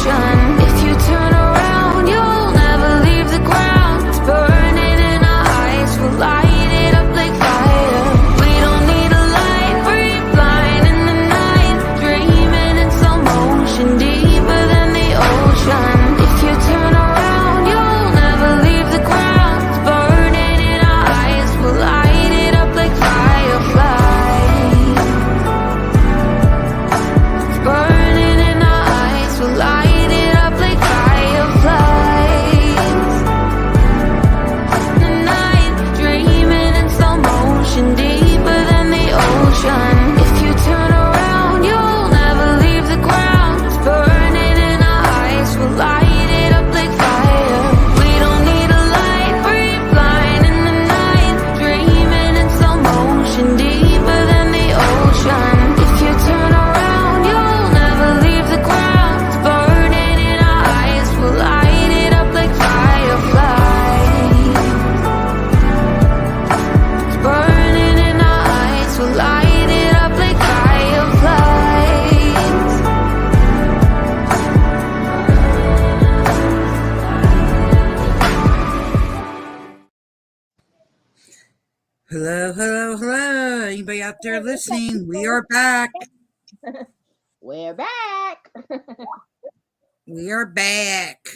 ocean. If you turn around, you'll never leave the ground. It's burning in our eyes, we'll light it up like fire. We don't need a light, we're blind in the night, dreaming in slow motion, deeper than the ocean. If you turn around, you'll never leave the ground. It's burning in our eyes, we'll light it up like fireflies. It's burning in our eyes, we'll light it up like fireflies. The night, dreaming in slow motion, deeper than the ocean. If you turn around, you'll never leave the ground. It's burning in our eyes, we'll light it up like fire. We don't need a light, we're blind in the night, dreaming in slow motion, deeper than the ocean. If you turn around, you'll never leave the ground. It's burning in our eyes, we'll light it up like fireflies. It's burning in our eyes, we'll light it up like fireflies. Hello, hello, hello. Anybody out there listening? We are back. We're back. We are back.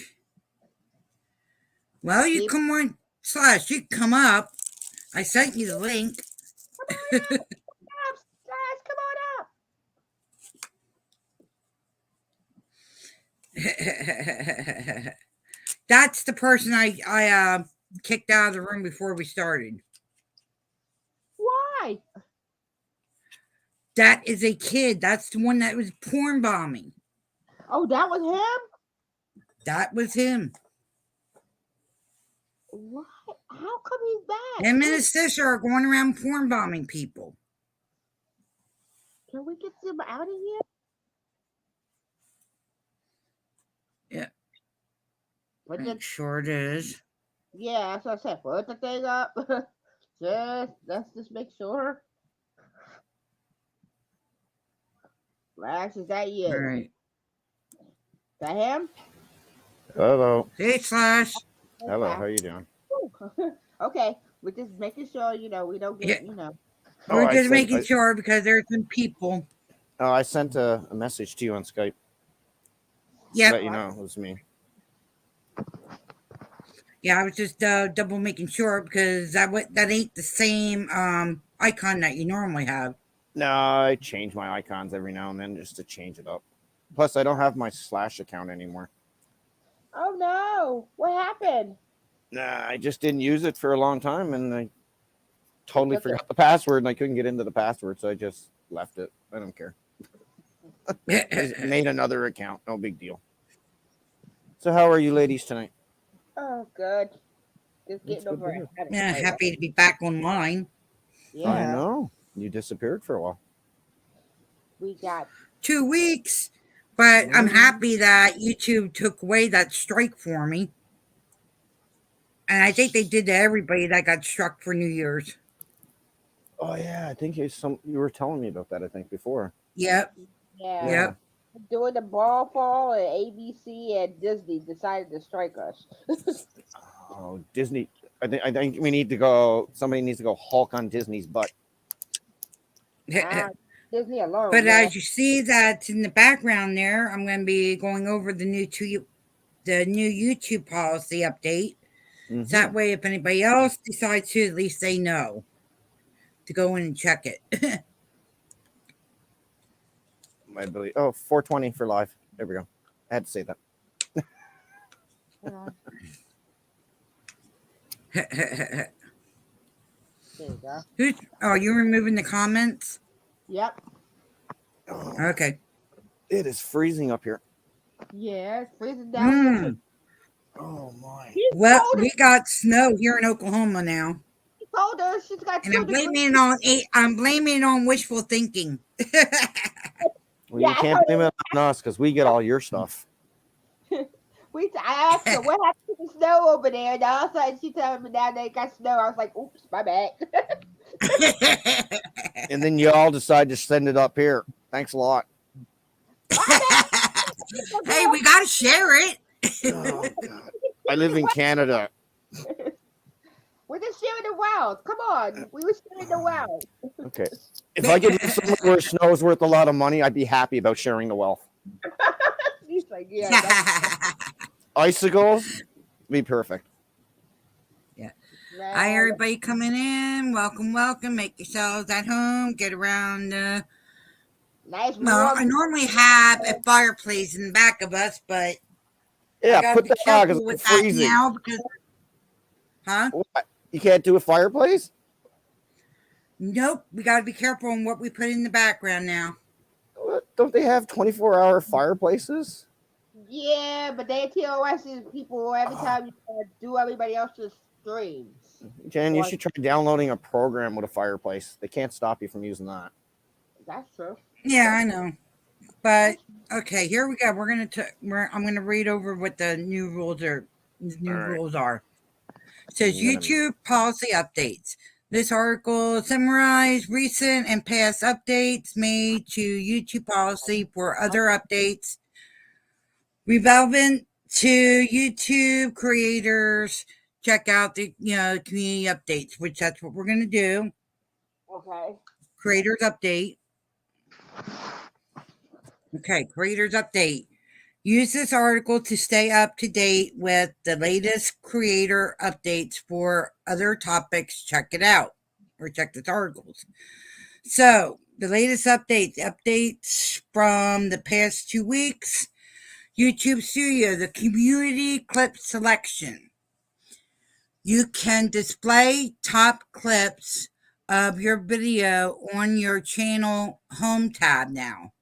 Well, you come on, Slash, you come up. I sent you the link. Slash, come on up. That's the person I kicked out of the room before we started. Why? That is a kid. That's the one that was porn bombing. Oh, that was him? That was him. What? How come he's back? Him and his sister are going around porn bombing people. Can we get them out of here? Yeah. Put I'm the, sure it is. yeah, that's what I said. Put the thing up. Let's just make sure. Slash, is that you? All right. Is that him? Hello. Hey, Slash. Hello. Okay. How you doing? Okay, we're just making sure, we don't get, We're I just sent- making sure because there's some people. I sent a message to you on Skype. Yep. Let you know it was me. Yeah, I was just double making sure because that ain't the same icon that you normally have. No, I change my icons every now and then just to change it up. Plus, I don't have my Slash account anymore. Oh no, what happened? Nah, I just didn't use it for a long time, and I totally Okay. forgot the password, and I couldn't get into the password, so I just left it. I don't care. Just made another account. No big deal. So, how are you ladies tonight? Oh, good. Just That's getting good over to it. hear. Yeah, happy to be back online. I Yeah, know. You disappeared for a while. we got 2 weeks, but I'm happy that YouTube took away that strike for me. And I think they did to everybody that got struck for New Year's. Oh, yeah. I think you were telling me about that, I think, before. Yep. yeah. Yep. Doing the ball fall, and ABC and Disney decided to strike us. Oh, Disney. I think we need to go. Somebody needs to go Hulk on Disney's butt. Disney alone. But yeah. as you see that in the background there, I'm going to be going over the new YouTube policy update. Mhm. So that way, if anybody else decides to, at least they know to go in and check it. I believe. Oh, 420 for live. There we go. I had to say that. There you go. Oh, you're removing the comments? Yep. Oh, Okay. it is freezing up here. Yeah, it's freezing down. here. Oh my. Well, we got snow here in Oklahoma now. She told us she's got And 2 I'm degrees. blaming it on wishful thinking. Well, Yeah, you I can't heard blame it on us because we get all your stuff. I asked her what happened to the snow over there, and all of a sudden she told me now they got snow. I was like, "Oops, my bad." And then you all decide to send it up here. Thanks a lot. Hey, we got to share it. Oh God. I live in Canada. We're just sharing the wealth. Come on. We were sharing the wealth. Okay. If I could live somewhere where snow's worth a lot of money, I'd be happy about sharing the wealth. He's like, yeah, that's Icicles, be perfect. Hi, everybody coming in. Welcome, welcome. Make yourselves at home. Get around. nice. Well, I warm- normally have a fireplace in the back of us, but I Yeah, gotta put be that on because careful with it's that freezing. now because, huh? What? You can't do a fireplace? Nope. We gotta be careful on what we put in the background now. What? Don't they have 24-hour fireplaces? Yeah, but they TOS is people every time you do everybody else's streams. Jen, you Or- should try downloading a program with a fireplace. They can't stop you from using that. That's true. Yeah, I know. But okay, here we go. I'm gonna read over what the new rules are. The new All right. rules are. It says I'm gonna- YouTube policy updates. This article summarizes recent and past updates made to YouTube policy for other updates relevant to YouTube creators. Check out the community updates, which that's what we're gonna do. Okay. Creators update. Okay, creators update. Use this article to stay up to date with the latest creator updates for other topics. Check it out or check this articles. So, the latest updates from the past 2 weeks. YouTube Studio, the community clip selection. You can display top clips of your video on your channel home tab now.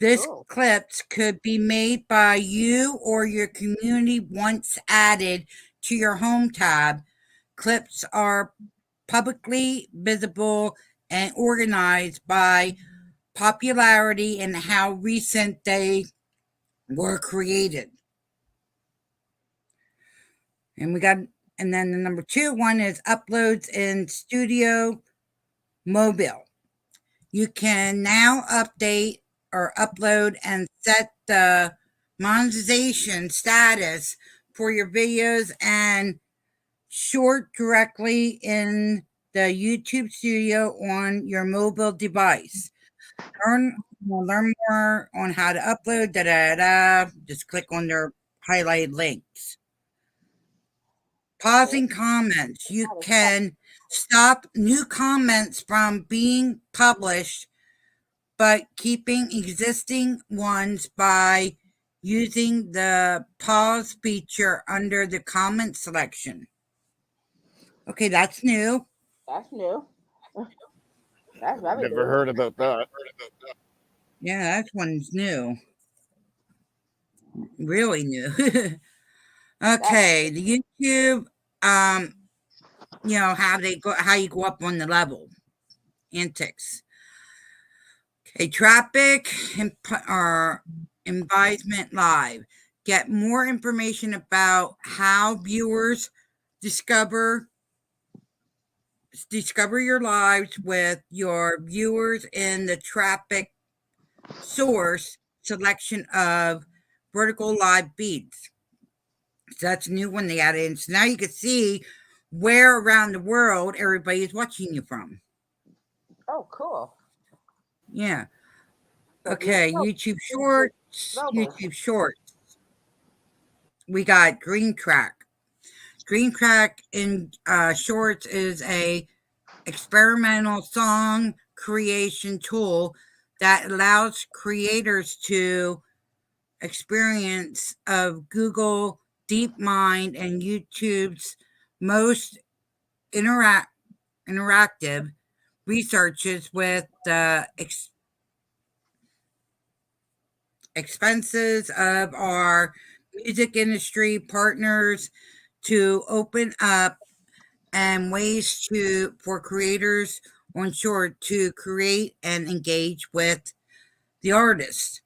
This Cool. clips could be made by you or your community once added to your home tab. Clips are publicly visible and organized by popularity and how recent they were created. And then the number 2 one is uploads in Studio Mobile. You can now update or upload and set the monetization status for your videos and short directly in the YouTube Studio on your mobile device. Learn more on how to upload. Just click on their highlighted links. Pausing comments. You can stop new comments from being published, but keeping existing ones by using the pause feature under the comment selection. Okay, that's new. That's new. That's very Never new. heard about that. Yeah, that one's new. Really new. Okay, the YouTube, how you go up on the level. Antics. Okay, traffic or advisement live. Get more information about how viewers discover your lives with your viewers in the traffic source selection of vertical live feeds. So that's a new one they added in. So now you can see where around the world everybody is watching you from. Oh, cool. Yeah. Okay, YouTube Shorts. YouTube Shorts. We got Green Track. Green Track in Shorts is a experimental song creation tool that allows creators to experience of Google DeepMind and YouTube's most interactive researches with the expenses of our music industry partners to open up and ways for creators on short to create and engage with the artist.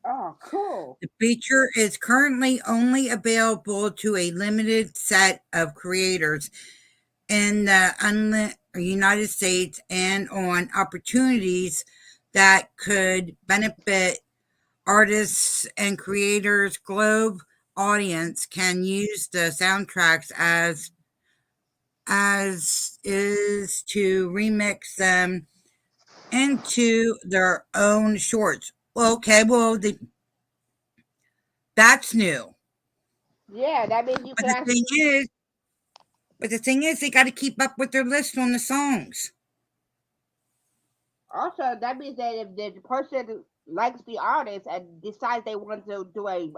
Oh, cool. The feature is currently only available to a limited set of creators in the United States and on opportunities that could benefit artists and creators globe audience can use the soundtracks as is to remix them into their own shorts. Okay, well, that's new. Yeah, that means you But can the actually. thing is, they got to keep up with their list on the songs. Also, that means that if the person likes the artist and decides they want to do a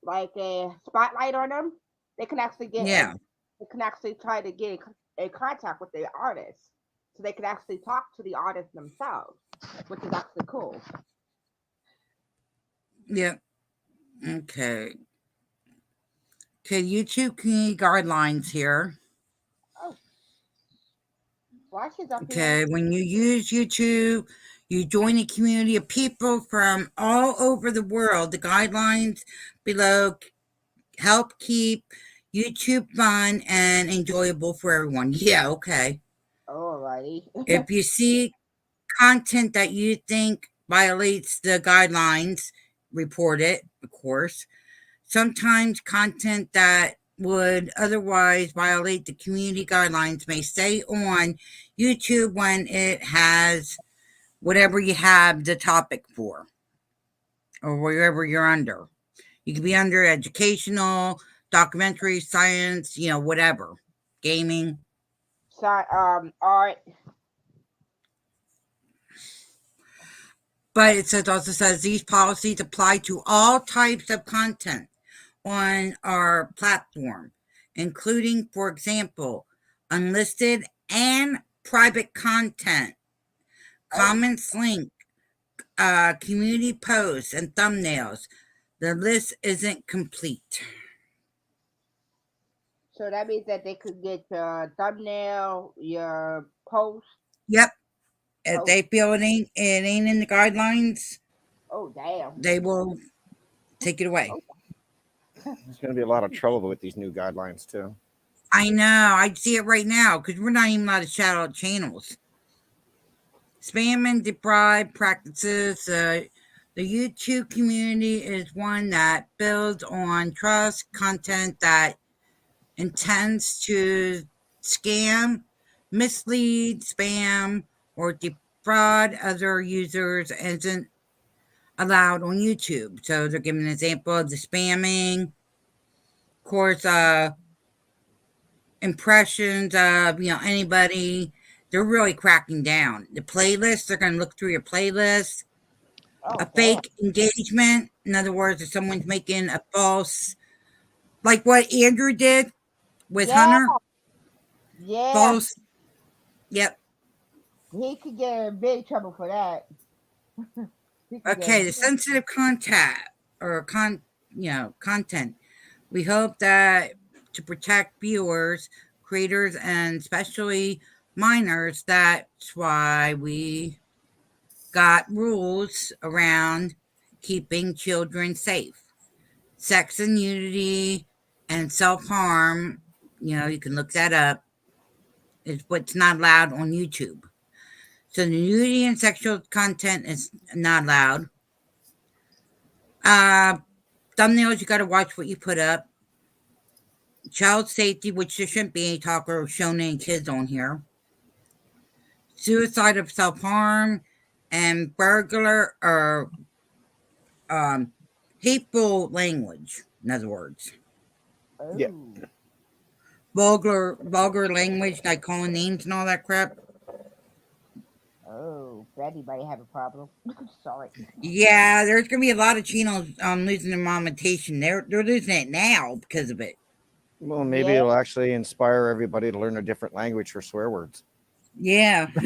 like a spotlight on them, they can actually get Yeah, they can actually try to get in contact with the artist, so they can actually talk to the artist themselves, which is actually cool. yeah. Okay. Okay, YouTube community guidelines here. Oh, Wash is up here. Okay, when you use YouTube, you join a community of people from all over the world. The guidelines below help keep YouTube fun and enjoyable for everyone. Yeah, okay. Alrighty. If you see content that you think violates the guidelines, report it, of course. Sometimes content that would otherwise violate the community guidelines may stay on YouTube when it has whatever you have the topic for or wherever you're under. You could be under educational, documentary, science, whatever, gaming. So, art. But also says these policies apply to all types of content on our platform, including, for example, unlisted and private content, Oh, comments, link, community posts, and thumbnails. The list isn't complete. so that means that they could get your thumbnail, your post, Yep. If post. they feel it ain't in the guidelines, Oh, damn. they will take it away. Oh, There's going to be a lot of trouble with these new guidelines too. I know. I see it right now because we're not even allowed to shout out channels. Spam and deprive practices. The YouTube community is one that builds on trust. Content that intends to scam, mislead, spam, or defraud other users isn't allowed on YouTube. So they're giving an example of the spamming. Of course, impressions of anybody. They're really cracking down. The playlist, they're going to look through your playlist. A oh, damn. fake engagement, in other words, if someone's making a false, like what Andrew did with Yeah, Hunter, yeah. false. Yep. He could get in big trouble for that. He could get. Okay, the sensitive content or content. We hope that to protect viewers, creators, and especially minors, that's why we got rules around keeping children safe. Sex and nudity and self harm, you can look that up, is what's not allowed on YouTube. So the nudity and sexual content is not allowed. Uh, Thumbnails, you got to watch what you put up. Child safety, which there shouldn't be any talk or shown any kids on here. Suicide of self harm and burglar or hateful language. In other words, Yeah. Oh, vulgar language like calling names and all that crap. oh, Betty might have a problem. Sorry. Yeah, there's gonna be a lot of channels losing their monetization. They're losing it now because of it. Well, maybe Yeah, it'll actually inspire everybody to learn a different language for swear words. Yeah, true,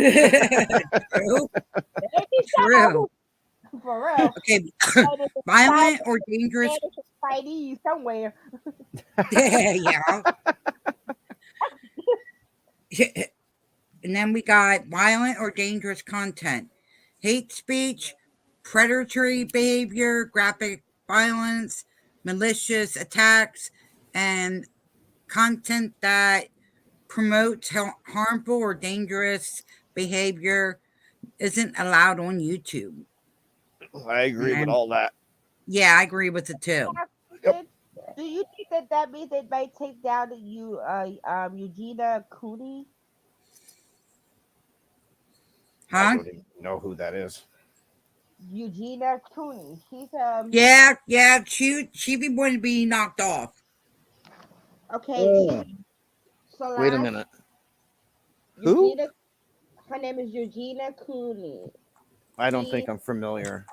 maybe true. so. For real. Okay, Find violent or dangerous. Spidey somewhere. Yeah. And then we got violent or dangerous content, hate speech, predatory behavior, graphic violence, malicious attacks, and content that promotes harmful or dangerous behavior isn't allowed on YouTube. I agree with And- all that. Yeah, I agree with it too. Yep. Do you think that that means they might take down Eugenia Cooney? I Huh? don't even know who that is. Eugenia Cooney. She's Yeah. She be wanting to be knocked off. okay. Oh, So wait a last minute. Who? Eugenia, her name is Eugenia Cooney. I don't She think I'm familiar.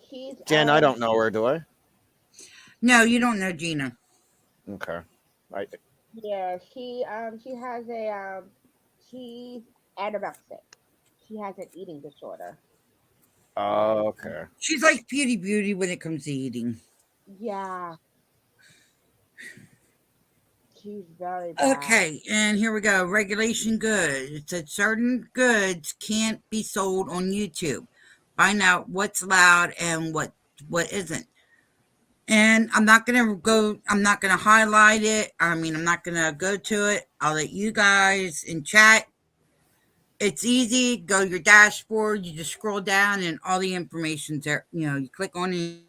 she's Jen, I don't know her, do I? No, you don't know Gina. Okay. I, yeah, she has a she's anorexic. She has an eating disorder. okay. She's like beauty when it comes to eating. Yeah, she's very bad. Okay, and here we go. Regulation good. It said certain goods can't be sold on YouTube. Find out what's allowed and what isn't. And I'm not gonna highlight it. I mean, I'm not gonna go to it. I'll let you guys in chat. It's easy. Go to your dashboard, you just scroll down and all the information's there. You click on it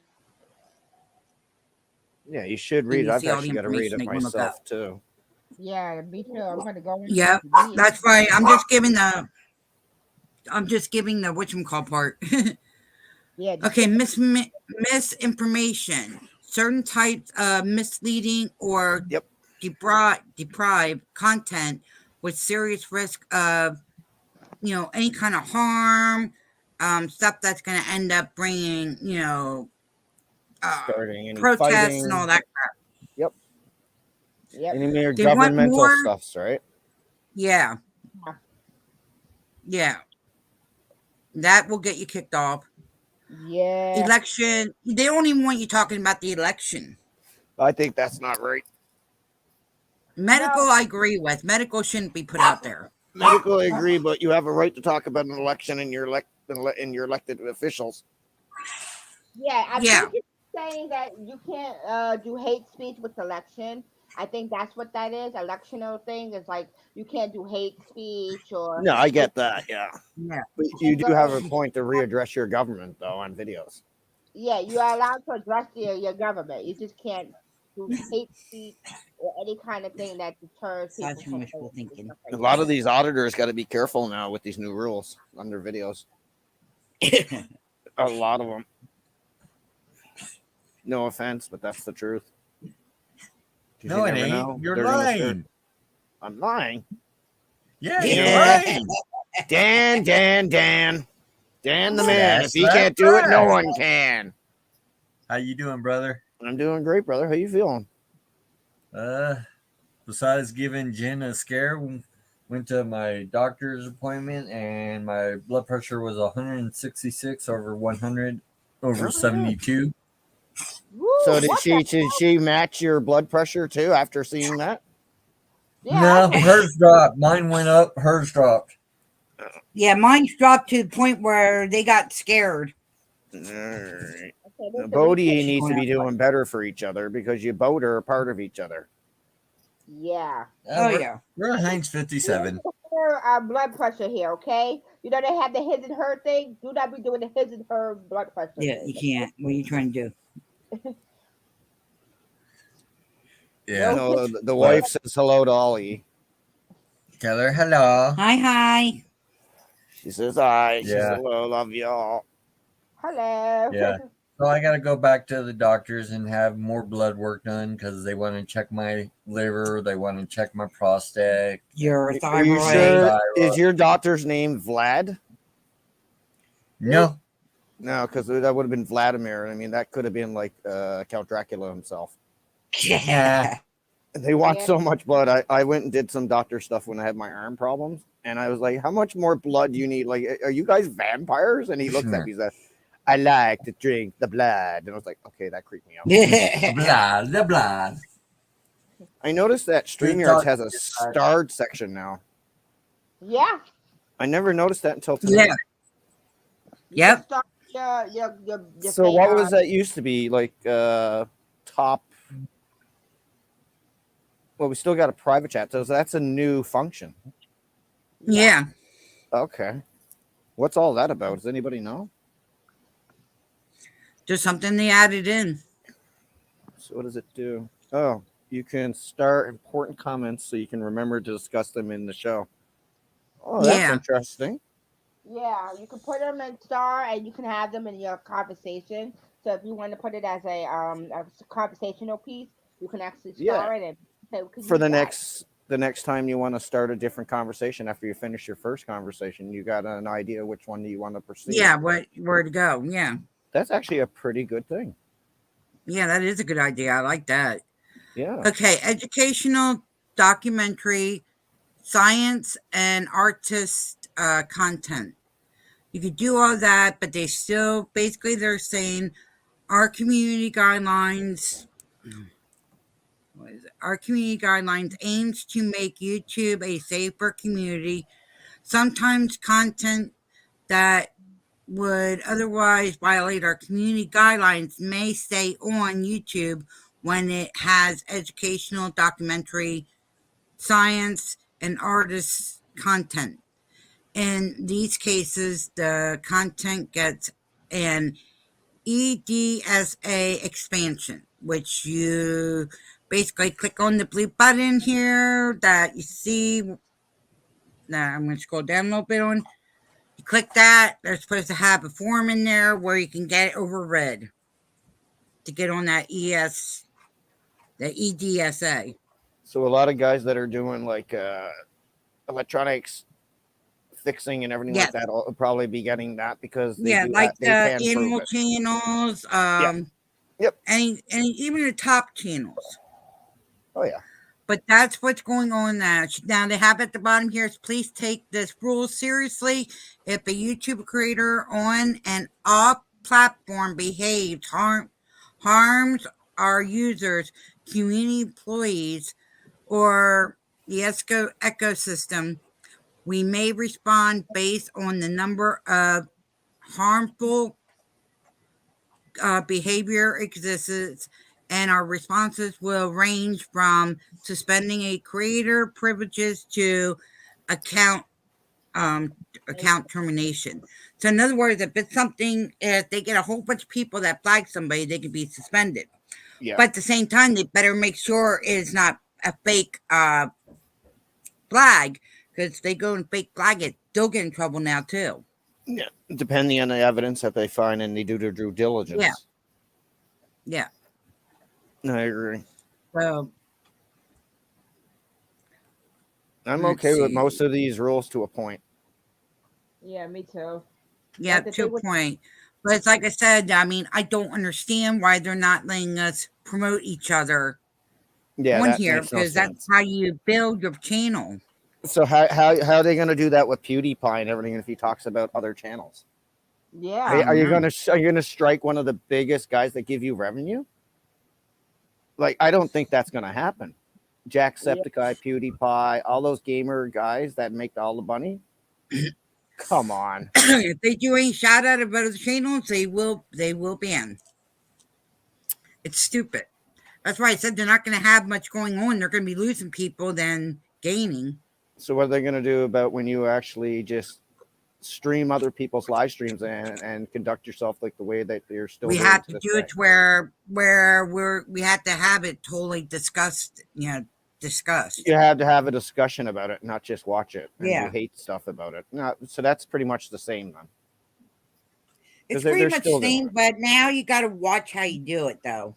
Yeah, you should and read it. you I've see all the actually got to read information it that you want to look up. myself too. Yeah, me too. I'm gonna go into Yep. delete. That's why I'm just giving the whatchamacall part. Yeah. Okay, misinformation. Certain types of misleading or Yep. deprive content with serious risk of, any kind of harm, stuff that's going to end up bringing, Starting any protests and fighting. all that crap. Yep. Yep. Any mere They want governmental more- stuffs, right? Yeah. Yeah. Yeah. That will get you kicked off. Yeah. Election. They don't even want you talking about the election. I think that's not right. Medical, No. I agree with. Medical shouldn't be put out there. Medical, I agree, but you have a right to talk about an election and your elected officials. Yeah, I Yeah. think it's saying that you can't do hate speech with election. I think that's what that is. Electional thing is like you can't do hate speech or No, I get that, yeah. Yeah. But you do have a point to readdress your government, though, on videos. yeah, you are allowed to address your government. You just can't do hate speech or any kind of thing that deters people That's from wishful voting and thinking. stuff A like lot that. of these auditors got to be careful now with these new rules on their videos. A lot of them. No offense, but that's the truth. 'Cause No, you it never ain't. know. You're They're gonna start- lying. I'm lying. Yeah, Yeah. you're lying. Dan the man. That's If he can't do it, no right. one can. How you doing, brother? I'm doing great, brother. How you feeling? Besides giving Jen a scare, went to my doctor's appointment and my blood pressure was 166 over 100 over Oh, 72. Woo, So did what she match your blood pressure too after seeing that? Yeah, No, that's hers dropped. Mine went up. Hers dropped. Yeah, mine's dropped to the point where they got scared. All right. okay. The Listen, Bodie we needs to be doing better for each other because you both are a part of each other. yeah. Oh, we're, yeah. We're a Heinz 57. Blood pressure here, okay? You know they have the his and her thing. Do not be doing the his and her blood pressure. Yeah, thing. you can't. What are you trying to do? Yeah. No, the wife says hello to Ollie. Tell her hello. Hi. She says hi. She says Yeah. hello, love y'all. Hello. Yeah. So I got to go back to the doctors and have more blood work done because they want to check my liver. They want to check my prostate. Your Are you thyroid. sure? Thyroid. Is your doctor's name Vlad? No. No, because that would have been Vladimir. I mean, that could have been like Count Dracula himself. Yeah. They want Yeah. so much blood. I went and did some doctor stuff when I had my arm problems, and I was like, "How much more blood do you need? Like, are you guys vampires?" And he looks at me, he's like, "I like to drink the blood," and I was like, "Okay, that creeped me out." Blah, blah. I noticed that StreamYards has a starred section now. Yeah. I never noticed that until today. Yeah. You Yep. can start your So what was that used to be like? Top. Well, we still got a private chat, so that's a new function. Yeah. Okay. What's all that about? Does anybody know? Just something they added in. So what does it do? Oh, you can start important comments so you can remember to discuss them in the show. Oh, that's Yeah. interesting. Yeah, you can put them in star, and you can have them in your conversation. So if you want to put it as a conversational piece, you can actually Yeah. star it and say we can For use that. the next time you want to start a different conversation after you finish your first conversation, you got an idea which one do you want to proceed. Yeah, where to go. Yeah. That's actually a pretty good thing. Yeah, that is a good idea. I like that. Yeah. Okay, educational, documentary, science, and artist content. You could do all that, but they still basically they're saying our community guidelines. What is it? Our community guidelines aims to make YouTube a safer community. Sometimes content that would otherwise violate our community guidelines may stay on YouTube when it has educational, documentary, science, and artist content. In these cases, the content gets an EDSA expansion, which you basically click on the blue button here that you see. Now I'm going to scroll down a little bit on. You click that. They're supposed to have a form in there where you can get it overread to get on that the EDSA. So a lot of guys that are doing like electronics fixing and everything Yes. like that will probably be getting that because they Yeah, do like they the can prove animal it. channels, Yep. and even the top channels. Oh yeah. But that's what's going on now. Now they have at the bottom here is please take this rule seriously. If a YouTube creator on an off platform behaves harms our users, community employees, or the ecosystem, we may respond based on the number of harmful behavior exists, and our responses will range from suspending a creator privileges to account account termination. So in other words, if it's something, if they get a whole bunch of people that flag somebody, they can be suspended. Yeah. But at the same time, they better make sure it's not a fake flag, because if they go and fake flag it, they'll get in trouble now too. Yeah. Depending on the evidence that they find and they do their due diligence. Yeah. I agree. So I'm let's okay with see. most of these rules to a point. Yeah, me too. Yeah, But the to a thing with point. But it's like I said, I mean, I don't understand why they're not letting us promote each other Yeah, on that here, makes no because that's sense. how you build your channel. So how are they going to do that with PewDiePie and everything if he talks about other channels? yeah, Are you going to strike one of the biggest guys that give you revenue? Like, I don't think that's going to happen. Jacksepticeye, PewDiePie, all those gamer guys that make all the money. Come on. If they do any shout out about other channels, they will ban. It's stupid. That's why I said they're not going to have much going on. They're going to be losing people than gaining. So what are they going to do about when you actually just stream other people's live streams and conduct yourself like the way that they're still We doing have to to this do day? it where we have to have it totally discussed. Discussed. You have to have a discussion about it, not just watch it and Yeah. do hate stuff about it. No, so that's pretty much the same then. It's they're pretty much still the doing same, it. but now you got to watch how you do it, though.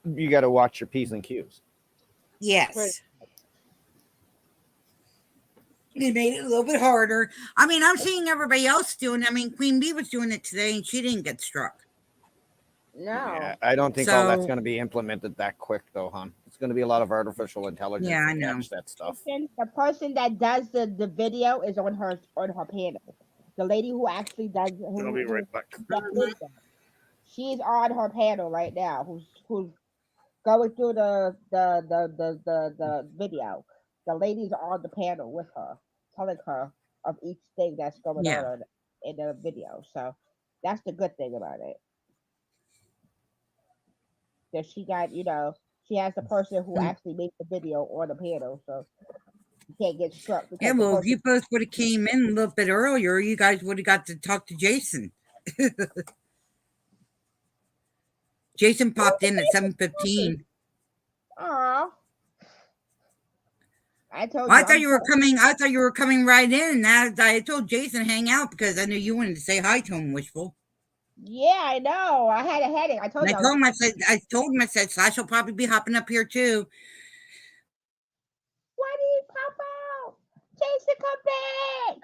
You got to watch your P's and Q's. Yes. Right. It made it a little bit harder. I mean, I'm seeing everybody else doing it. I mean, Queen Bee was doing it today, and she didn't get struck. no. Yeah, I don't think all that's So- going to be implemented that quick, though, hon. It's going to be a lot of artificial intelligence Yeah, I to know. catch that stuff. The person that does the video is on her panel. The lady who actually does I'll be right back. she's on her panel right now. Who's going through the video. The lady's on the panel with her, telling her of each thing that's going Yeah. on in the video. So that's the good thing about it. That she got, she has the person who actually made the video on the panel, so you can't get struck. Because Yeah, the well, if person- you both would have came in a little bit earlier, you guys would have got to talk to Jason. Jason popped in at 7:15. Aw. I told I you thought I'm you were coming. I thought you were coming right in. That I told Jason hang out because I knew you wanted to say hi to him, Wishful. yeah, I know. I had a headache. I told And you I was I told him, I said, Slash will probably be hopping up here too. why did he pop out? Jason, come back.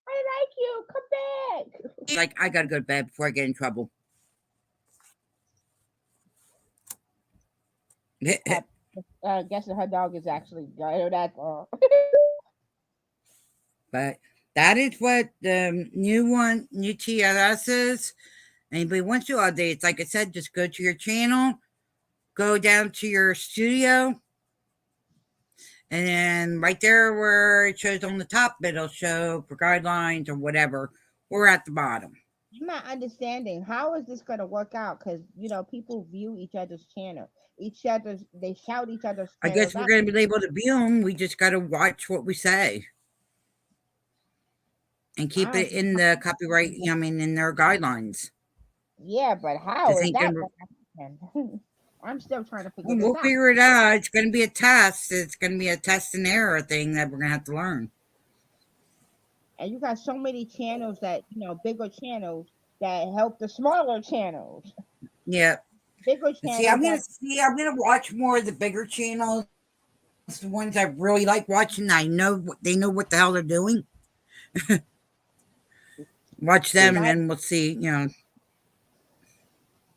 I like you. Come back. Like, I gotta go to bed before I get in trouble. Guessing her dog is actually that dog. But that is what the new TLS is. Anybody wants to update, like I said, just go to your channel, go down to your studio, and then right there where it shows on the top, it'll show for guidelines or whatever, or at the bottom. I'm not understanding how is this going to work out because people view each other's channel, they shout each other's I guess channels we're out. going to be able to view them. We just got to watch what we say and keep it in the copyright. I mean, in their guidelines. Yeah, but how This is ain't that gonna. going to happen? I'm still trying to figure Well, this we'll out. figure it out. It's going to be a test. It's going to be a test and error thing that we're going to have to learn. And you got so many channels that bigger channels that help the smaller channels. Yeah. Bigger See, channels. I'm gonna watch more of the bigger channels, the ones I really like watching. I know they know what the hell they're doing. Watch them, and then we'll see.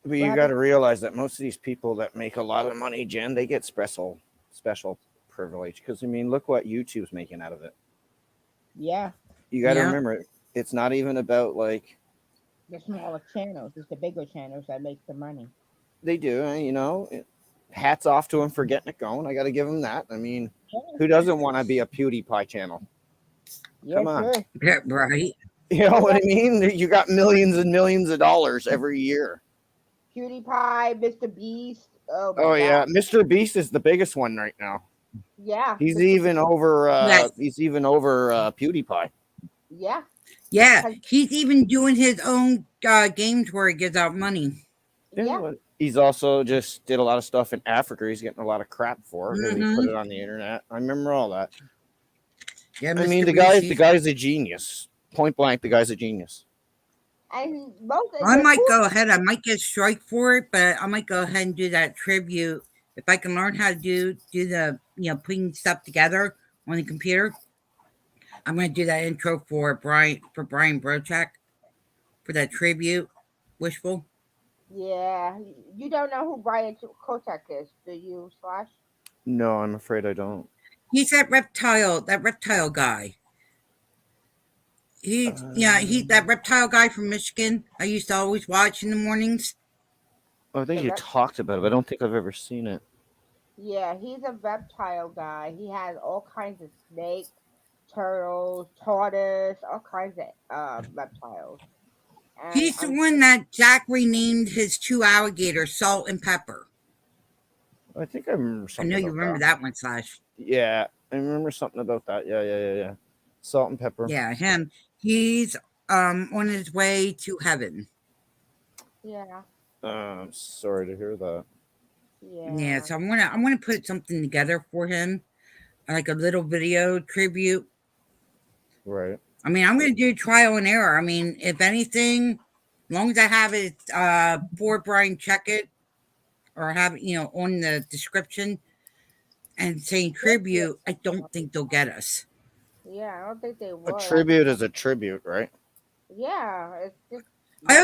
But you got to realize that most of these people that make a lot of money, Jen, they get special privilege. Because I mean, look what YouTube's making out of it. Yeah. You got to remember, it's not even about like the smaller channels. It's the bigger channels that make the money. They do, hats off to them for getting it going. I got to give them that. I mean, who doesn't want to be a PewDiePie channel? Come on. Sure. Yeah, right. You know what I mean? You got millions and millions of dollars every year. PewDiePie, Mr. Beast. Oh yeah, Mr. Beast is the biggest one right now. Yeah. He's even over PewDiePie. Yeah. Yeah, he's even doing his own games where he gives out money. Yeah. He's also just did a lot of stuff in Africa. He's getting a lot of crap for because he put it on the internet. I remember all that. Yeah, I mean, the guy's a genius. Point blank, the guy's a genius. And I might go ahead. I might get strike for it, but I might go ahead and do that tribute if I can learn how to do the putting stuff together on the computer. I'm going to do that intro for Brian Brochak for that tribute. Wishful. Yeah, you don't know who Brian Kochak is, do you, Slash? No, I'm afraid I don't. He's that reptile guy. He's that reptile guy from Michigan. I used to always watch in the mornings. I think you talked about it, but I don't think I've ever seen it. Yeah, he's a reptile guy. He has all kinds of snakes, turtles, tortoise, all kinds of reptiles. And he's the one that Jack renamed his 2 alligators Salt and Pepper. I think I remember something. I know you remember that one, Slash. Yeah, I remember something about that. Yeah. Salt and Pepper. Yeah, him. He's on his way to heaven. Yeah. I'm sorry to hear that. Yeah, so I'm gonna put something together for him, like a little video tribute. Right. I mean, I'm gonna do trial and error. I mean, if anything, as long as I have it for Brian check it or have it, on the description and saying tribute, I don't think they'll get us. Yeah, I don't think they will. A tribute is a tribute, right? Yeah, it's just. I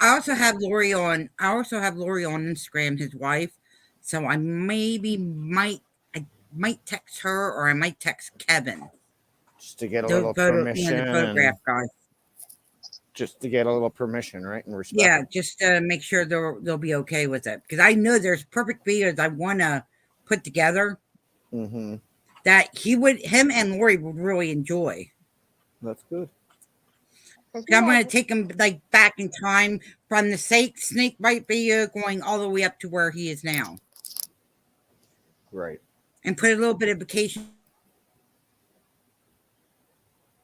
also have Lori on Instagram, his wife. So I might text her or I might text Kevin. Just to get a little permission. The photograph guy. Just to get a little permission, right? And respect. Yeah, just to make sure they'll be okay with it. Because I know there's perfect videos I want to put together that him and Lori would really enjoy. That's good. I'm going to take him back in time from the snake bite video going all the way up to where he is now. Right. And put a little bit of vacation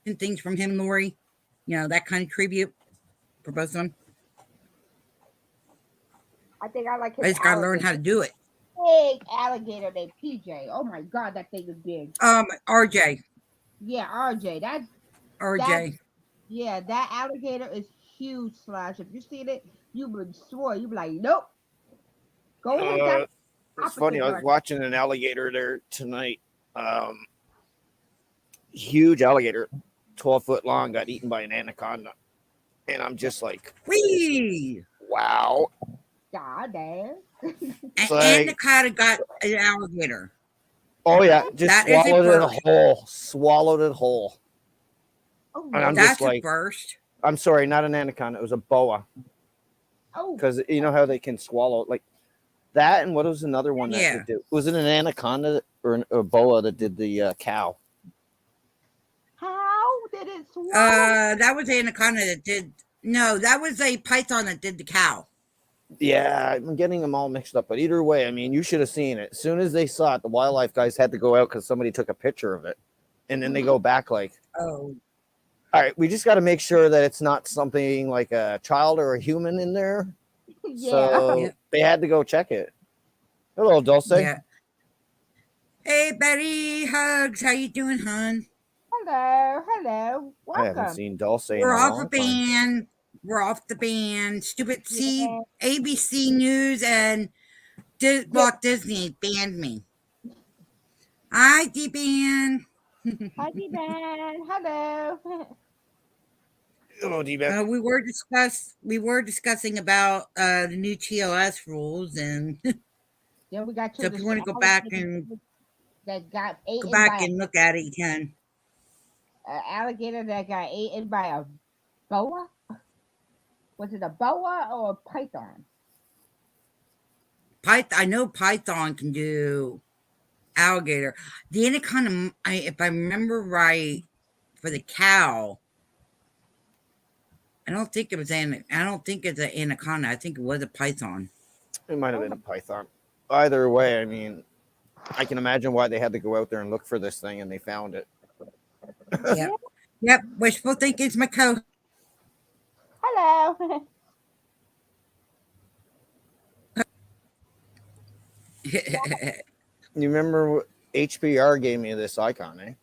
and things from him, Lori. That kind of tribute for both of them. I think I like his I just gotta learn how to do it. big alligator named PJ. Oh my god, that thing is big. RJ. Yeah, RJ. That RJ. yeah, that alligator is huge. Slash, if you seen it, you would swear you be like, nope. Go in the Uh, it's funny. opposite I was direction. watching an alligator there tonight. Um, Huge alligator, 12-foot long, got eaten by an anaconda, and I'm just like, Whee! wow. God damn. An Like, anaconda got an alligator. oh yeah, just That is a swallowed it first. whole, swallowed it whole. Oh And no. I'm just That's a like, first. I'm sorry, not an anaconda, it was a boa, Oh, because you know how they can swallow like that. And what was another one that Yeah. would do? Was it an anaconda or a boa that did the cow? how did it swallow? That was the anaconda that did. No, that was a python that did the cow. Yeah, I'm getting them all mixed up. But either way, I mean, you should have seen it. As soon as they saw it, the wildlife guys had to go out because somebody took a picture of it. And then they go back like, Oh, all right, we just got to make sure that it's not something like a child or a human in there. Yeah. So yeah, they had to go check it. Hello, Dulce. yeah. Hey, Betty, hugs. How you doing, hon? Hello, hello. I haven't Welcome. seen Dulce in We're a off a long time. band. We're off the band. Stupid Yeah. ABC News and Walt Disney banned me. Hi, D-Band. Hi, Ben. Hello. Hello, D-Beck. We were discussing about the new TOS rules, and Then we got so to if the you want to go back and that got go eaten back by and look at it, you can. an alligator that got eaten by a boa. Was it a boa or a python? I know Python can do alligator. The anaconda, if I remember right, for the cow, I don't think it was I don't think it's an anaconda. I think it was a python. It might have been a python. Either way, I mean, I can imagine why they had to go out there and look for this thing, and they found it. Yep. Yep. Wishful thinking is my co. Hello. You remember what HPR gave me this icon, eh?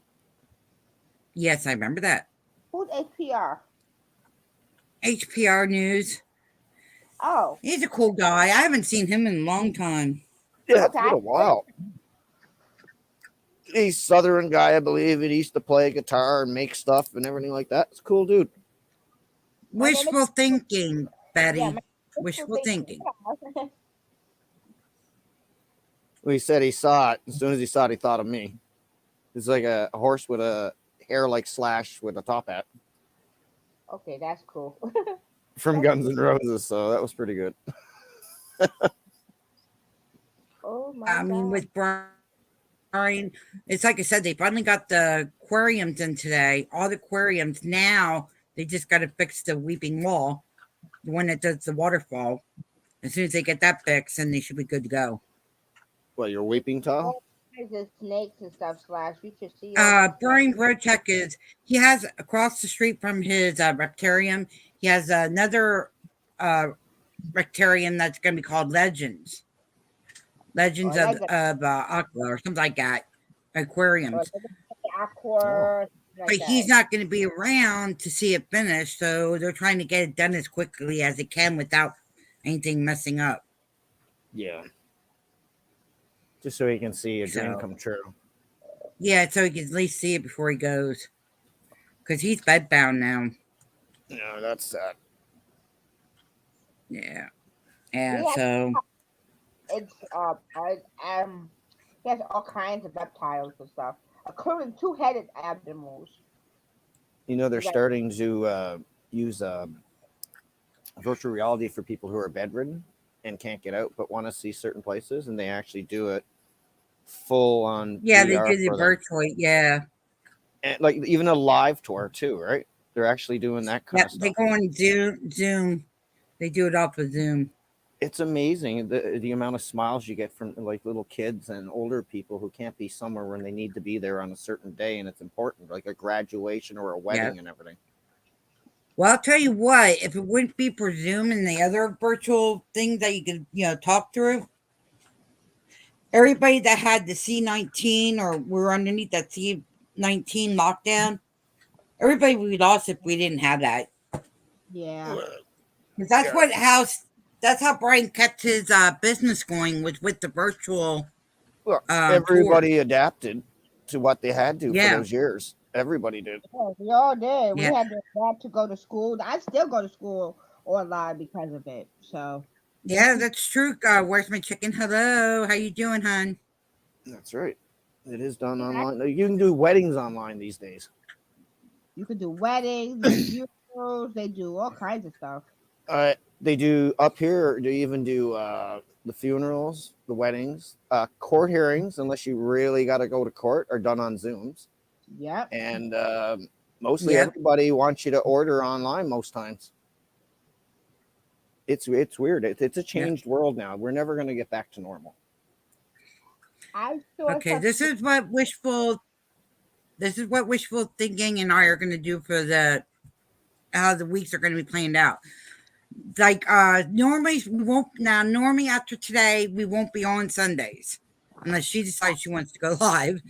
Yes, I remember that. Who's HPR? HPR News. Oh, He's a cool guy. I haven't seen him in a long time. Yeah, it's okay. been a while. He's a Southern guy, I believe. And he used to play guitar and make stuff and everything like that. It's a cool dude. Wishful thinking, Yeah, Betty. Wishful thinking. Well, he said he saw it. As soon as he saw it, he thought of me. It's like a horse with a hair like Slash with a top hat Okay, that's cool. from Guns N' Roses. So that was pretty good. Oh my I mean, god. with Brian, it's like I said, they finally got the aquariums in today. All the aquariums now, they just got to fix the weeping wall, the one that does the waterfall. As soon as they get that fixed, then they should be good to go. Well, your weeping towel? There's the snakes and stuff. Slash, you should see. Brian Rochek he has across the street from his Rectarium, he has another Rectarium that's going to be called Legends. Legends Oh, of Aqua or something like that. Aquariums. Aqua. But he's not going to be around to see it finished, so they're trying to get it done as quickly as it can without anything messing up. Yeah. Just so he can see a dream So- come true. Yeah, so he can at least see it before he goes. Because he's bedbound now. No, that's sad. Yeah. And Yeah. so, It's he has all kinds of reptiles and stuff, including two-headed animals. You know, they're Right. starting to use virtual reality for people who are bedridden and can't get out but want to see certain places, and they actually do it full on. yeah, they VR do the for them. virtual. Yeah. And like even a live tour too, right? They're actually doing that kind Yeah, of they stuff. go on Zoom. They do it off of Zoom. It's amazing the amount of smiles you get from like little kids and older people who can't be somewhere when they need to be there on a certain day, and it's important, like a graduation or a wedding and everything. Well, I'll tell you what, if it wouldn't be for Zoom and the other virtual thing that you could, talk through, everybody that had the C-19 or were underneath that C-19 lockdown, everybody would be lost if we didn't have that. Yeah. 'Cause that's Yeah. that's how Brian kept his business going, was with the virtual Well, tour. everybody adapted to what they had to for Yeah, those years. Everybody did. Yeah, we all did. We yeah, had to go to school. I still go to school online because of it. So yeah. That's true. Where's my chicken? Hello, how you doing, hon? That's right. It is done yeah, online. You can do weddings online these days. you could do weddings, the funerals. They do all kinds of stuff. They do up here. They even do the funerals, the weddings, court hearings, unless you really got to go to court, are done on Zooms. Yep. And mostly Yeah. everybody wants you to order online most times. It's weird. It's a changed world now. We're never going to get back to normal. I saw Okay, such this is what wishful thinking and I are going to do for how the weeks are going to be planned out. Like normally we won't now. Normally after today we won't be on Sundays unless she decides she wants to go live.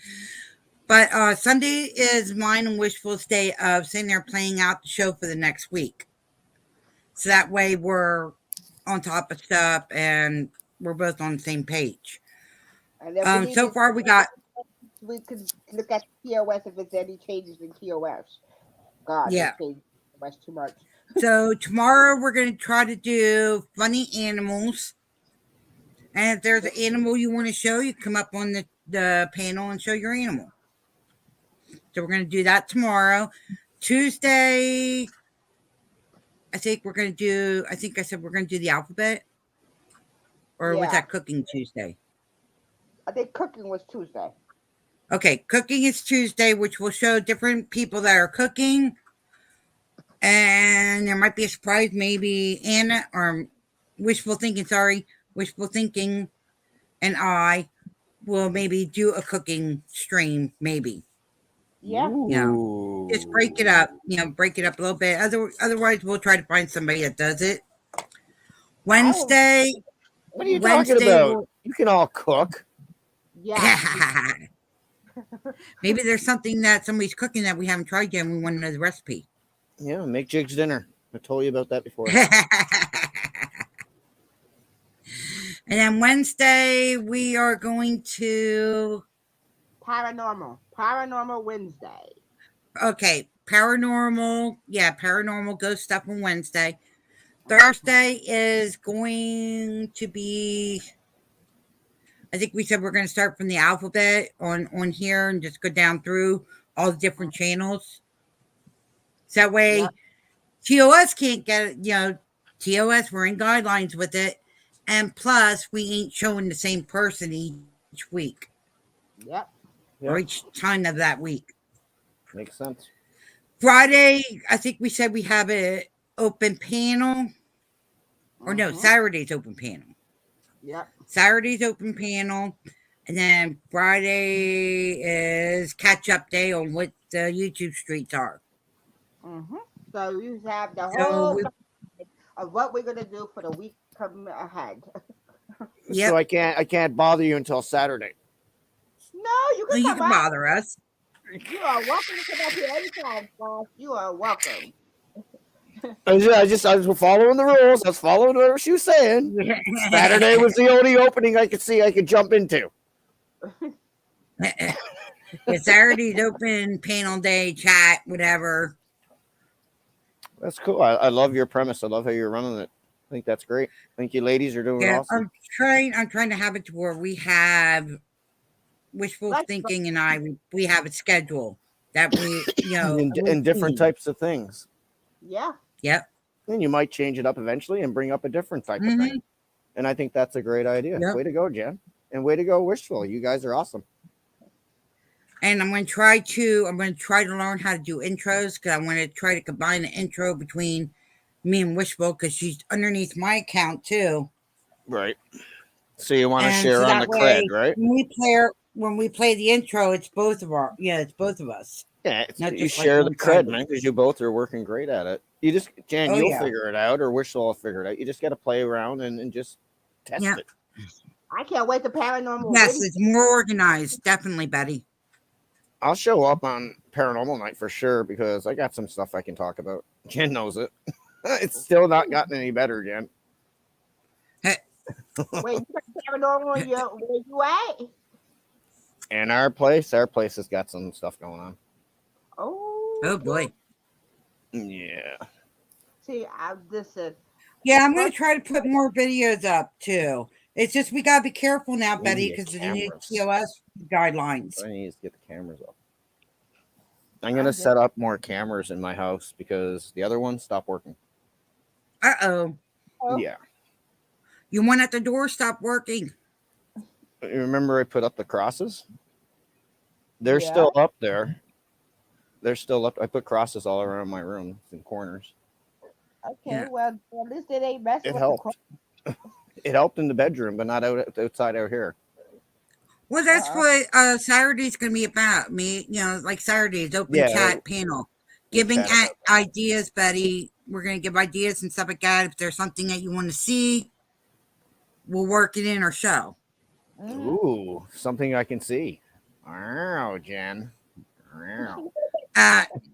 But Sunday is mine and Wishful's day of sitting there playing out the show for the next week. So that way we're on top of stuff and we're both on the same page. and if we need So to, far we got we could look at TOS if there's any changes in TOS. God, yeah. they changed TOS too much. So tomorrow we're going to try to do funny animals. And if there's an animal you want to show, you come up on the panel and show your animal. So we're going to do that tomorrow. Tuesday, I think we're going to do, I think I said we're going to do the alphabet. Or was Yeah, that cooking Tuesday? I think cooking was Tuesday. Okay, cooking is Tuesday, which will show different people that are cooking. And there might be a surprise. Maybe Anna or Wishful Thinking and I will maybe do a cooking stream, maybe. Yeah. Just break it up, break it up a little bit. Otherwise, we'll try to find somebody that does it. Wednesday. What are you talking about? You can all cook. Yeah. Maybe there's something that somebody's cooking that we haven't tried yet and we want to know the recipe. Yeah, make Jig's dinner. I told you about that before. And then Wednesday, we are going to Paranormal Wednesday. Okay, paranormal. Yeah, paranormal ghost stuff on Wednesday. Thursday is going to be, I think we said we're going to start from the alphabet on here and just go down through all the different channels. So that way, TOS can't get it. TOS, we're in guidelines with it. And plus, we ain't showing the same person each week. Yep. Or each time of that week. Makes sense. Friday, I think we said we have an open panel. Or no, Saturday's open panel. Yep. Saturday's open panel. And then Friday is catch-up day on what the YouTube streets are. So you have the whole of what we're gonna do for the week coming ahead. Yep. So I can't bother you until Saturday. No, you can You come can out. bother us. You are welcome to come out here anytime, boss. You are welcome. I was following the rules. I was following whatever she was saying. Saturday was the only opening I could see I could jump into. Saturday's open panel day, chat, whatever. That's cool. I love your premise. I love how you're running it. I think that's great. I think you ladies are doing awesome. I'm trying to have it to where we have Wishful Thinking and we have a schedule that we, in different types of things. Yeah. Yep. And you might change it up eventually and bring up a different type of thing. And I think that's a great idea. Yep. Way to go, Jen. And way to go, Wishful. You guys are awesome. And I'm going to try to learn how to do intros because I want to try to combine the intro between me and Wishful because she's underneath my account too. Right. So you want to share on the cred, right? when we play the intro, it's both of our. Yeah, it's both of us. Yeah, Not you just like share the one cred, sided. man, because you both are working great at it. You just, Jan, Oh you'll yeah, figure it out, or Wishel will figure it out. You just got to play around and just test yeah. it. I can't wait to paranormal Yes, Wednesday. it's more organized. Definitely, Betty. I'll show up on Paranormal Night for sure because I got some stuff I can talk about. Jen knows it. It's still not gotten any better, Jen. Wait, you got paranormal where you at? And our place has got some stuff going on. Oh, Oh boy. Yeah. see, this is Yeah, I'm gonna first. try to put more videos up too. It's just we gotta be careful now, We Betty, need because of the new cameras. TOS guidelines. I need to get the cameras up. I'm I gonna just set up more cameras in my house because the other ones stopped working. Uh-oh. oh, Yeah. You one at the door stopped working. You remember I put up the crosses? They're yeah. still up there. They're still up. I put crosses all around my room in corners. Okay, Yeah. well, at least it ain't messing It with helped. It helped in the bedroom, but not outside out here. Well, that's Uh-uh. what Saturday's gonna be about. Me, like Saturday's open Yeah, chat panel. we'll Giving chat about that. ideas, Betty. We're gonna give ideas and stuff like that. If there's something that you want to see, we'll work it in our show. Mhm. Ooh, something I can see. Wow, Jen. Wow.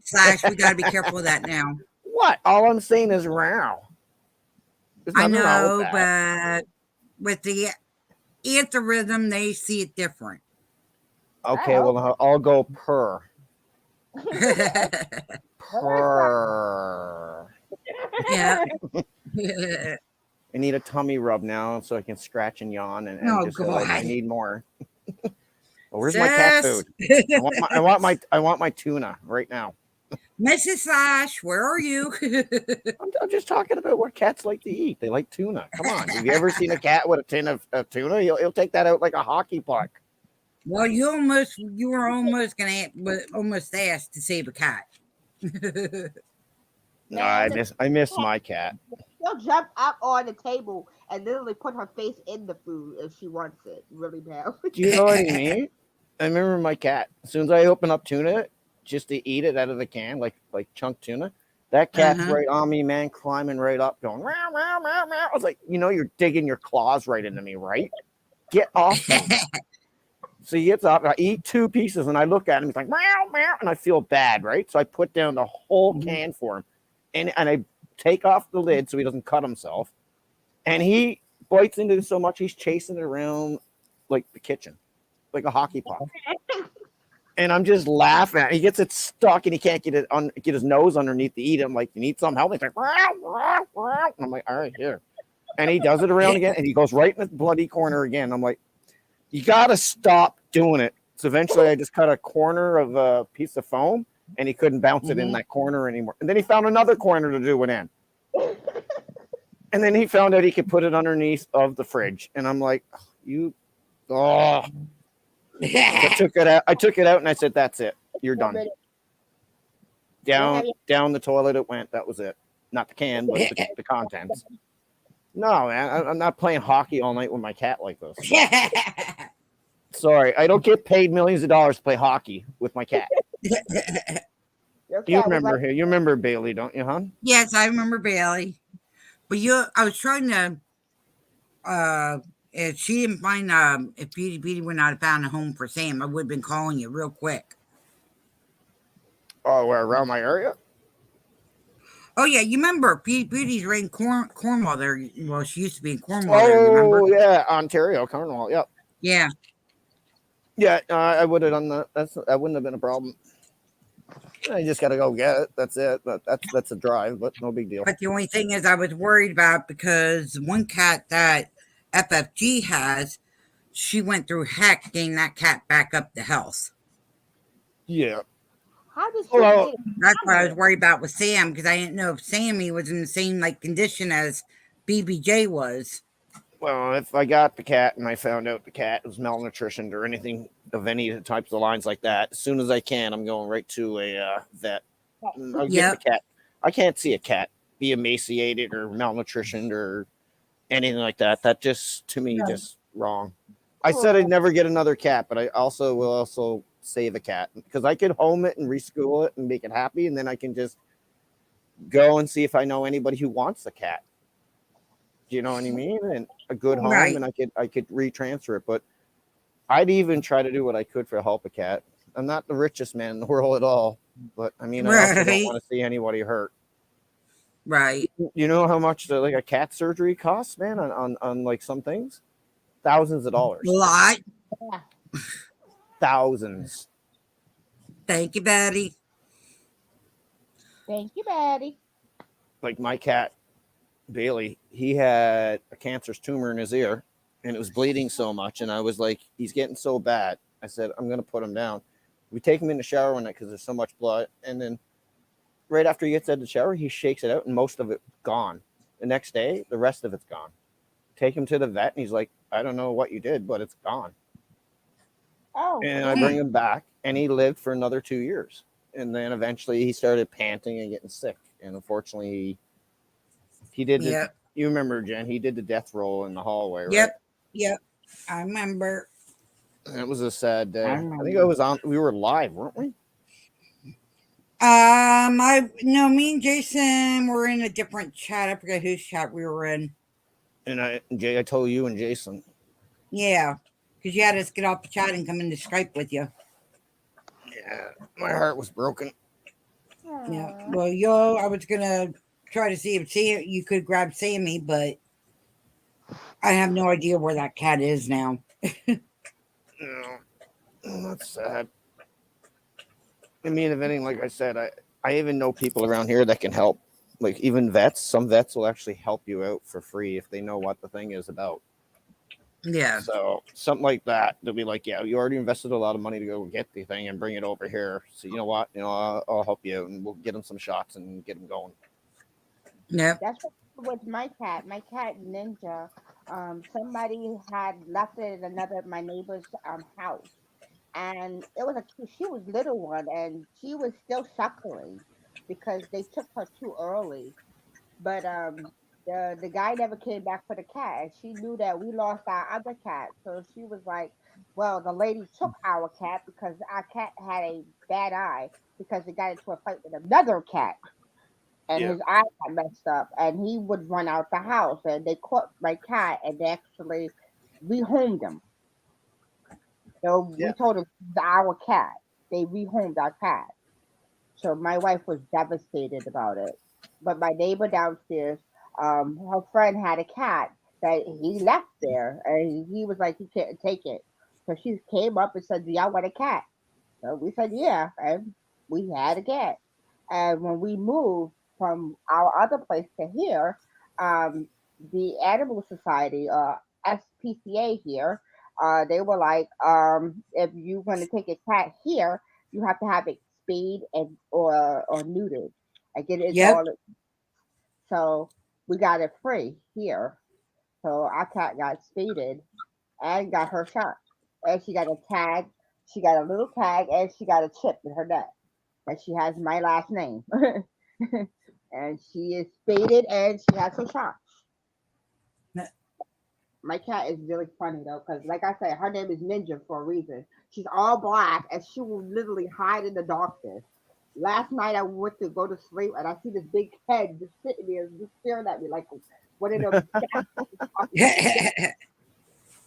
Slash, we gotta be careful of that now. What? All I'm saying is wow. There's I nothing wrong with know, that. but with the algorithm, they see it different. Okay, I well, I'll go purr. Yeah. Purr. I need a tummy rub now so I can scratch and yawn and Oh just feel like I God. need more. Well, where's my cat Sis. food? I want my tuna right now. Mrs. Slash, where are you? I'm just talking about what cats like to eat. They like tuna. Come on. Have you ever seen a cat with a tin of tuna? He'll take that out like a hockey puck. Well, you were almost almost asked to save a cat. No, I miss my cat. She'll jump up on the table and literally put her face in the food if she wants it really bad. Do you know what I mean? I remember my cat. As soon as I open up tuna just to eat it out of the can, like chunk tuna, that cat's Uh-huh. right on me, man, climbing right up, going meow, meow, meow, meow. I was like, you're digging your claws right into me, right? Get off me. So he gets up, I eat 2 pieces, and I look at him, he's like, meow, meow, and I feel bad, right? So I put down the whole can for him, and I take off the lid so he doesn't cut himself, and he bites into it so much he's chasing it around like the kitchen, like a hockey puck. And I'm just laughing at it. He gets it stuck and he can't get his nose underneath to eat it. I'm like, you need some help? He's like, and I'm like, all right, here. And he does it around again, and he goes right in the bloody corner again. I'm like, you got to stop doing it. So eventually I just cut a corner of a piece of foam, and he couldn't bounce it in that corner anymore. And then he found another corner to do it in. And then he found out he could put it underneath of the fridge. And I'm like, So I took it out and I said, that's it. You're done. Down the toilet it went. That was it. Not the can, but the contents. No, man, I'm not playing hockey all night with my cat like this. Sorry, I don't get paid millions of dollars to play hockey with my cat. You remember Bailey, don't you, hon? Yes, I remember Bailey. But I was trying to if she didn't find if Beauty would not have found a home for Sam, I would have been calling you real quick. Oh, where around my area? Oh yeah, you remember Beauty's right in Cornwall there. Well, she used to be in Cornwall there, you remember? Oh yeah, Ontario, Cornwall, yep. Yeah. Yeah, I would have done that. That wouldn't have been a problem. I just got to go get it. That's it. That's a drive, but no big deal. But the only thing is I was worried about because one cat that FFG has, she went through heck getting that cat back up to health. Yeah. How does That's what I was worried about with Sam because I didn't know if Sammy was in the same condition as BBJ was. Well, if I got the cat and I found out the cat was malnutritioned or anything of any types of lines like that, as soon as I can, I'm going right to a vet. I'll get the cat. I can't see a cat be emaciated or malnutritioned or anything like that. That just, to me, just wrong. I said I'd never get another cat, but I also will also save a cat because I could home it and reschool it and make it happy, and then I can just go and see if I know anybody who wants a cat. Do you know what I mean? And a good home, Right. and I could retransfer it. But I'd even try to do what I could for help a cat. I'm not the richest man in the world at all, but I mean, I also don't Right. want to see anybody hurt. Right. You know how much like a cat surgery costs, man, on like some things? Thousands of dollars. A lot. Yeah. Thousands. Thank you, Betty. Thank you, Betty. Like my cat, Bailey, he had a cancerous tumor in his ear and it was bleeding so much. And I was like, he's getting so bad. I said, I'm going to put him down. We take him in the shower one night because there's so much blood. And then right after he gets out of the shower, he shakes it out and most of it gone. The next day, the rest of it's gone. Take him to the vet and he's like, I don't know what you did, but it's gone. Oh, And I bring him back and he lived for another 2 years. And then eventually he started panting and getting sick. And unfortunately, he did. Yep. You remember, Jen? He did the death roll in the hallway, right? Yep. Yep. I remember. And it was a sad day. I think remember. I was on. We were live, weren't we? Me and Jason were in a different chat. I forget whose chat we were in. And I told you and Jason. Yeah, because you had us get off the chat and come into Skype with you. Yeah, my heart was broken. Yeah. Well, I was gonna try to see if you could grab Sammy, but I have no idea where that cat is now. No, that's sad. I mean, if anything, like I said, I even know people around here that can help. Like even vets, some vets will actually help you out for free if they know what the thing is about. Yeah. So something like that, they'll be like, yeah, you already invested a lot of money to go get the thing and bring it over here. So you know what? I'll help you out and we'll get them some shots and get them going. Yep. That's what with my cat. My cat Ninja. Somebody had left it in my neighbor's house, and it was she was little one, and she was still suckling because they took her too early. But the guy never came back for the cat, and she knew that we lost our other cat, so she was like, "Well, the lady took our cat because our cat had a bad eye because it got into a fight with another cat." And Yeah. his eye got messed up, and he would run out the house. And they caught my cat, and they actually rehomed him. So Yeah. we told him it's our cat. They rehomed our cat. So my wife was devastated about it. But my neighbor downstairs, her friend had a cat that he left there, and he was like, he can't take it. So she came up and said, "Do y'all want a cat?" So we said, "Yeah," and we had a cat. And when we moved from our other place to here, um, the Animal Society, SPCA here, they were like, if you want to take a cat here, you have to have it spayed and or neutered. Like it is Yep. all. So we got it free here. So our cat got spaded and got her shot, and she got a tag. She got a little tag, and she got a chip in her neck, and she has my last name. And she is spaded and she has her shot. My cat is really funny though, because like I said, her name is Ninja for a reason. She's all black and she will literally hide in the darkness. Last night I went to go to sleep and I see this big head just sitting there, just staring at me like one of them.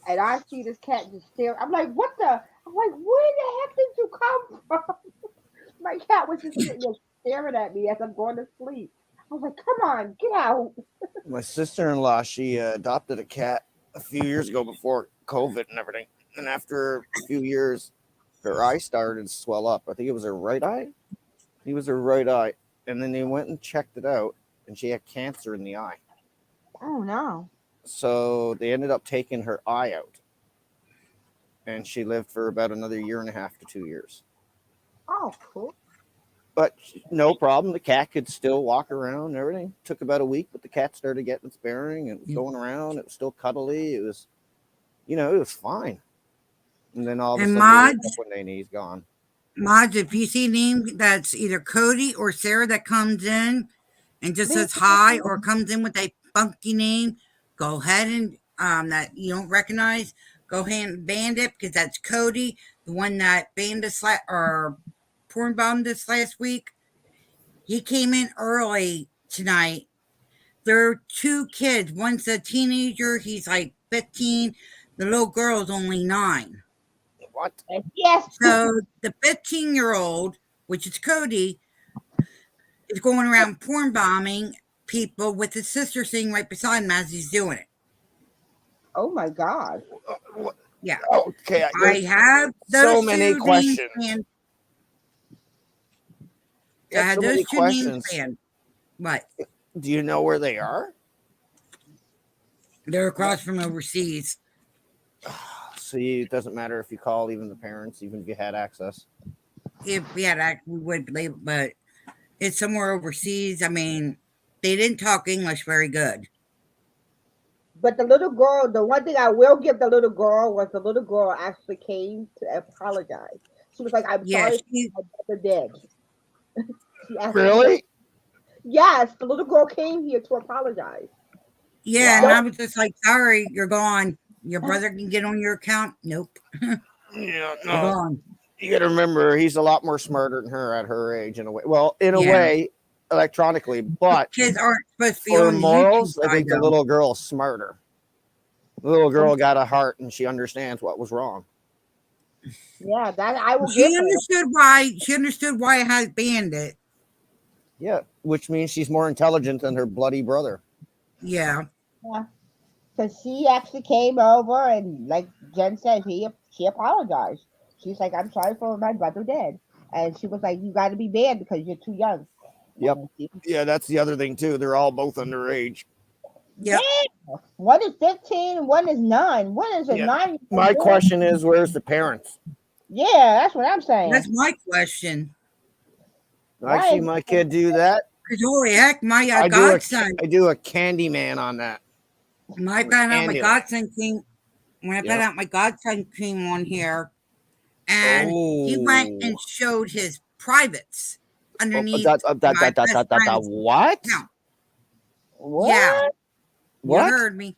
And I see this cat just staring. I'm like, what the? I'm like, where the heck did you come from? My cat was just sitting there staring at me as I'm going to sleep. I was like, come on, get out. My sister-in-law, she adopted a cat a few years ago before COVID and everything. And after a few years, her eye started to swell up. I think it was her right eye. It was her right eye. And then they went and checked it out, and she had cancer in the eye. Oh, no. So they ended up taking her eye out. And she lived for about another year and a half to 2 years. Oh, cool. But no problem. The cat could still walk around and everything. Took about a week, but the cat started getting its bearing and going around. It was still cuddly. It was, it was fine. And then all of a And sudden, one day, he's gone. Mods, if you see a name that's either Cody or Sarah that comes in and just says hi or comes in with a funky name, go ahead and that you don't recognize, go ahead and banned it because that's Cody, the one that banned us or porn bombed us last week. He came in early tonight. There are 2 kids. One's a teenager. He's like 15. The little girl's only 9. What? Yes. So the 15-year-old, which is Cody, is going around porn bombing people with his sister sitting right beside him as he's doing it. Oh my God. Yeah. Okay. I have those so many two questions. names planned. I Got had so those many 2 names questions. planned. What? Do you know where they are? They're across from overseas. See, it doesn't matter if you call even the parents, even if you had access. If we had access, we would believe it, but it's somewhere overseas. I mean, they didn't talk English very good. But the little girl, the one thing I will give the little girl was the little girl actually came to apologize. She was like, "I'm Yeah, sorry, my brother did." She asked me- Really? Yes, the little girl came here to apologize. yeah, Wow. and I was just like, sorry, you're gone. Your brother can get on your account. Nope. Yeah, You're no. gone. You got to remember, he's a lot more smarter than her at her age, in a way. Well, in a Yeah. way, electronically, but Kids aren't supposed to be for on the morals, YouTube I think side, the though. little girl's smarter. The little girl got a heart, and she understands what was wrong. Yeah, that I will She give her. understood why. She understood why I had banned it. Yeah, which means she's more intelligent than her bloody brother. Yeah. Because she actually came over and, like Jen said, she apologized. She's like, "I'm sorry for what my brother did," and she was like, "You got to be banned because you're too young." Yep. And she- Yeah, that's the other thing too. They're all both underage. Yep. Damn! One is 15 and one is 9. One is a Yeah. 9. My question is, where's the parents? Yeah, that's what I'm saying. That's my question. I see my kid do that. Because holy heck, my I godson, do a candy man on that. when I found out my Candyland. godson came, when I found out my godson came on here, and he went and showed his privates underneath my best friend's what? account. What? Yeah, What? you heard me.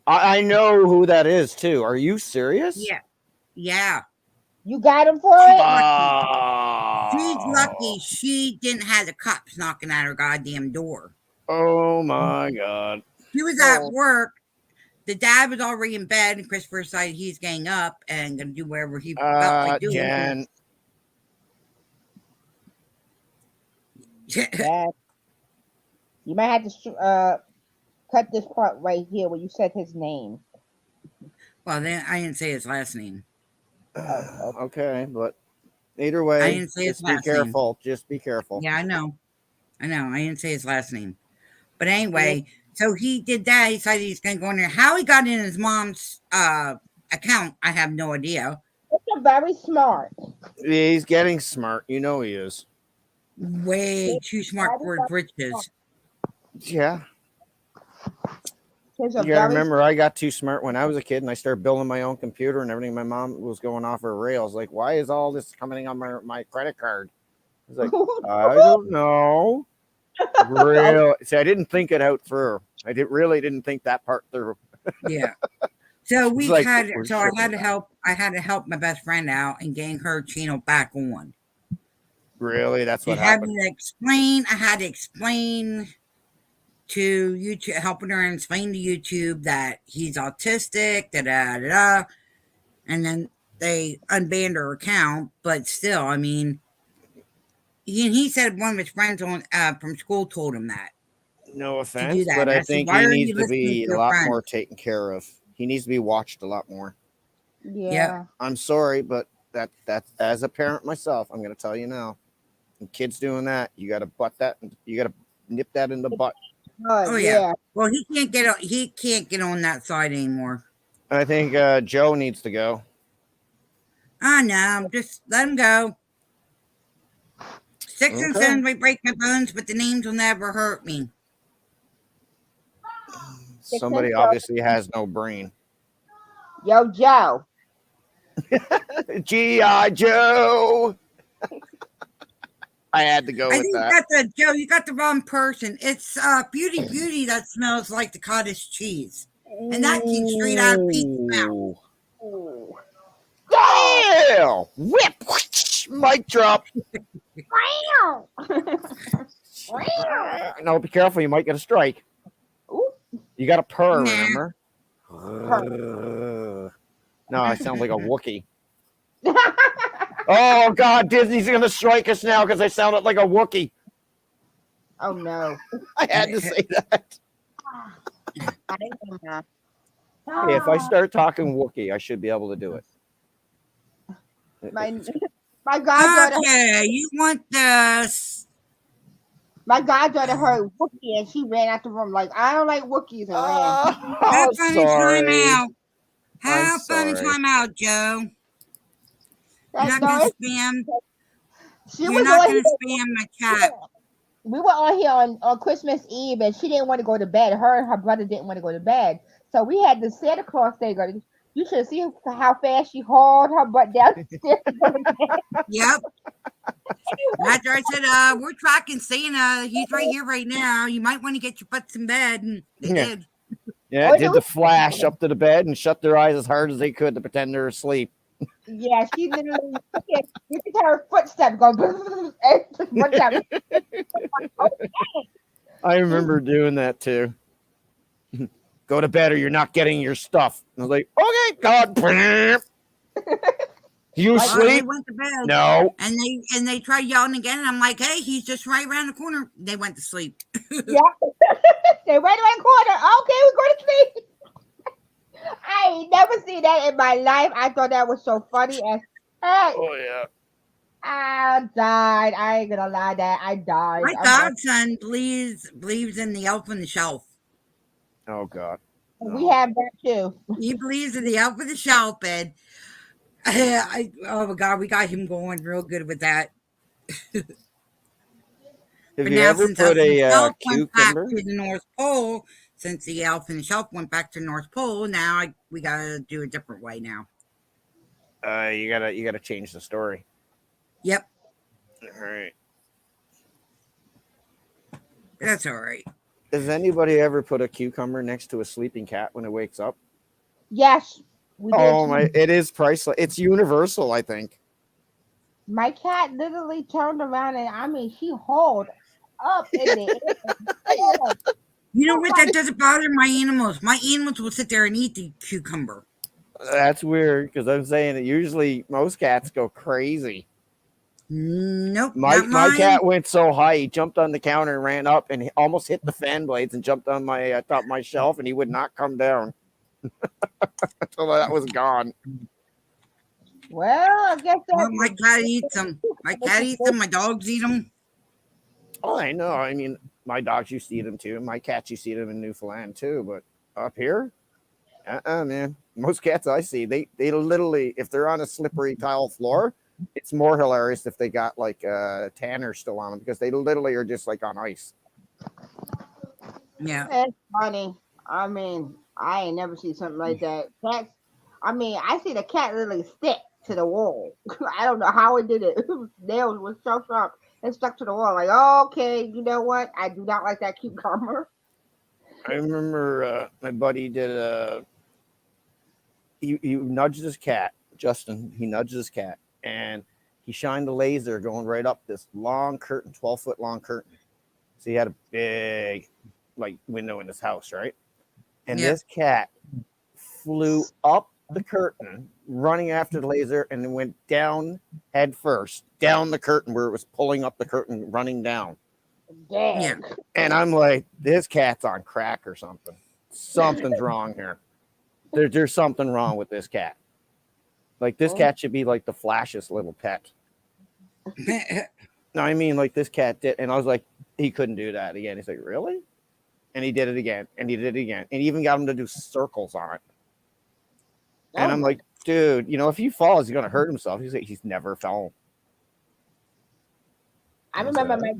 I know who that is too. Are you serious? Yeah, yeah. You got him for it? She's lucky she didn't have the cops knocking at her goddamn door. Oh my God. She was at work. The dad was already in bed, and Christopher decided he's getting up and gonna do whatever he felt like doing. Jen. Yeah. You might have to cut this part right here where you said his name. Well, then I didn't say his last name. Okay, but either I way, didn't say his just be last name. careful. Just be careful. Yeah, I know. I didn't say his last name. But anyway, so he did that. He decided he's going to go in there. How he got in his mom's account, I have no idea. It's very smart. He's getting smart. You know he is. Way too smart for his britches. Yeah. He's You gotta remember, I got too smart when I was a kid, and I started building my own computer and everything. My mom was going off her rails. Like, why is all this coming on my credit card? I was like, I don't know. Real. See, I didn't think it out through. I really didn't think that part through. Yeah. So we Like, had. we're So I had to tripping help. I had to help my best friend out and getting her channel back on. Really, that's what I had happened. to explain. I had to explain to YouTube, helping her and explain to YouTube that he's autistic, and then they unbanned her account. But still, I mean, he said one of his friends on from school told him that. No do offense, that. but And I I said, think "Why he are needs you to listening be to a your lot friend?" more taken care of. He needs to be watched a lot more. Yeah. I'm sorry, but that's as a parent myself, I'm gonna tell you now. And kids doing that, you gotta you gotta nip that in the butt. Oh yeah. Well, he can't get on. He can't get on that side anymore. I think Joe needs to go. Oh no, just let him go. Sticks and stones may break my bones, but the names will never hurt me. Somebody obviously has no brain. Yo, Joe. G.I. Joe. I had to go with that. Joe, you got the wrong person. It's Beauty that smells like the cottage cheese. And that came straight out of Pete's mouth. Well, whip, mic drop. Wow. No, be careful. You might get a strike. Ooh. You got a purr, Nah. remember? No, I sound like a Wookiee. Oh, God, Disney's going to strike us now because I sounded like a Wookiee. Oh no. I had to say that. I didn't know. Hey, if I start talking Wookiee, I should be able to do it. My goddaughter, Okay, you want this? my goddaughter heard Wookiee and she ran out the room like I don't like Wookiees and ran. Oh, Have fun and time sorry. out. I'm Have fun and sorry. time out, Joe. You're That's not no, gonna spam. she You're was not on gonna here. spam my cat. We were on here on Christmas Eve and she didn't want to go to bed. Her and her brother didn't want to go to bed. So we had the Santa Claus thing. You should see how fast she hauled her butt downstairs. Yep. After I said, we're tracking Santa. He's right here right now. You might want to get your butts in bed. And they Yeah. did. Yeah, Oh, did the flash up to the bed and shut their eyes as hard as they could to pretend they're asleep. Yeah, she literally you could hear her footsteps go and just run down. I remember doing that too. Go to bed or you're not getting your stuff. I was like, okay, God. You Oh, they sleep? went to bed. No. And they tried yelling again. And I'm like, hey, he's just right around the corner. They went to sleep. Yeah. They right around the corner. Okay, we're going to sleep. I ain't never seen that in my life. I thought that was so funny as heck. Oh yeah. I died. I ain't gonna lie that I died. My godson believes in the elf on the shelf. Oh God. We No. have that too. He believes in the elf on the shelf, and oh my God, we got him going real good with that. Have But you now, ever since elf put on the a shelf went back cucumber? to the North Pole, since the elf on the shelf went back to the North Pole, now we gotta do a different way now. You gotta change the story. Yep, All right. that's all right. Has anybody ever put a cucumber next to a sleeping cat when it wakes up? Yes, we did. Oh too. my! It is priceless. It's universal, I think. My cat literally turned around and I mean she hauled up in the air. You know what? That doesn't bother my animals. My animals will sit there and eat the cucumber. That's weird because I'm saying that usually most cats go crazy. Nope, My not mine. cat went so high, he jumped on the counter and ran up and he almost hit the fan blades and jumped on my top of my shelf, and he would not come down until that was gone. Well, I guess Well, that's my cat eats them. My cat eats them. My dogs eat them. Oh, I know. I mean, my dogs used to eat them too. My cats used to eat them in Newfoundland too. But up here, man. Most cats I see, they literally, if they're on a slippery tile floor, it's more hilarious if they got like tanner still on them because they literally are just like on ice. Yeah. That's funny. I mean, I ain't never seen something like that. Cats. I mean, I see the cat literally stick to the wall. I don't know how it did it. Its nails was so sharp and stuck to the wall. Like, okay, you know what? I do not like that cucumber. I remember my buddy did he nudged his cat, Justin. He nudged his cat, and he shined a laser going right up this long curtain, 12-foot long curtain. So he had a big like window in his house, right? And Yeah. this cat flew up the curtain, running after the laser, and then went down head first, down the curtain where it was pulling up the curtain, running down. Dang. Yeah. And I'm like, this cat's on crack or something. Something's wrong here. There's something wrong with this cat. Like this cat should be like the Flash's little pet. No, I mean like this cat did, and I was like, he couldn't do that again. He's like, really? And he did it again, and he did it again, and he even got him to do circles on it. And I'm like, dude, you know, if he falls, he's gonna hurt himself. He's like, he's never fell. I remember my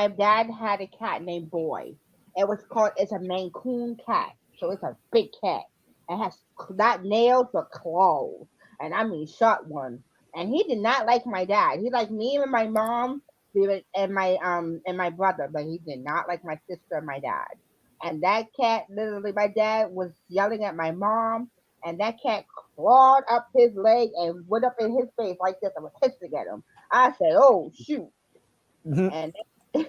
dad had a cat named Boy. It's a Maine Coon cat. So it's a big cat. It has not nails but claws. And I mean sharp ones. And he did not like my dad. He liked me and my mom and my brother, but he did not like my sister and my dad. And that cat literally, my dad was yelling at my mom and that cat clawed up his leg and went up in his face like this. I was hissing at him. I said, "Oh shoot!" And I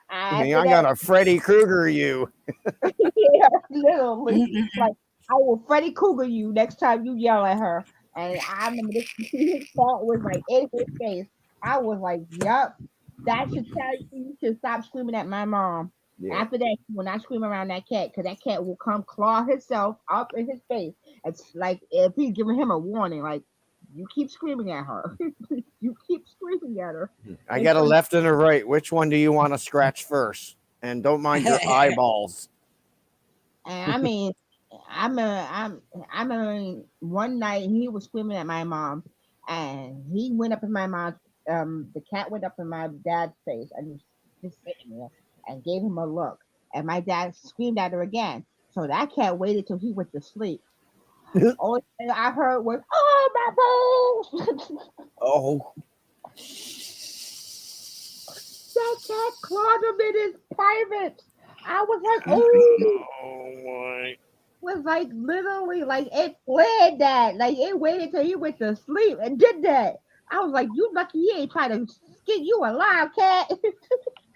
after that, got a Freddy Krueger you. yeah, literally, like I will Freddy Krueger you next time you yell at her. And I remember this his thought was like in his face. I was like, "Yup, that should tell you to stop screaming at my mom." Yeah. After that, he will not scream around that cat because that cat will come claw himself up in his face. It's like if he's giving him a warning, like you keep screaming at her, you keep screaming at her. I got a left and a right. Which one do you want to scratch first? And don't mind your eyeballs. And I mean, I mean, one night he was screaming at my mom, and he went up in my mom's. The cat went up in my dad's face, and he was just sitting there, and gave him a look. And my dad screamed at her again. So that cat waited till he went to sleep. Only thing I heard was, "Oh my bones!" Oh, That cat clawed him in his private. I was like, "Oh!" my. Was like literally like it fled that. Like it waited till he went to sleep and did that. I was like, "You lucky he ain't trying to skin you alive, cat."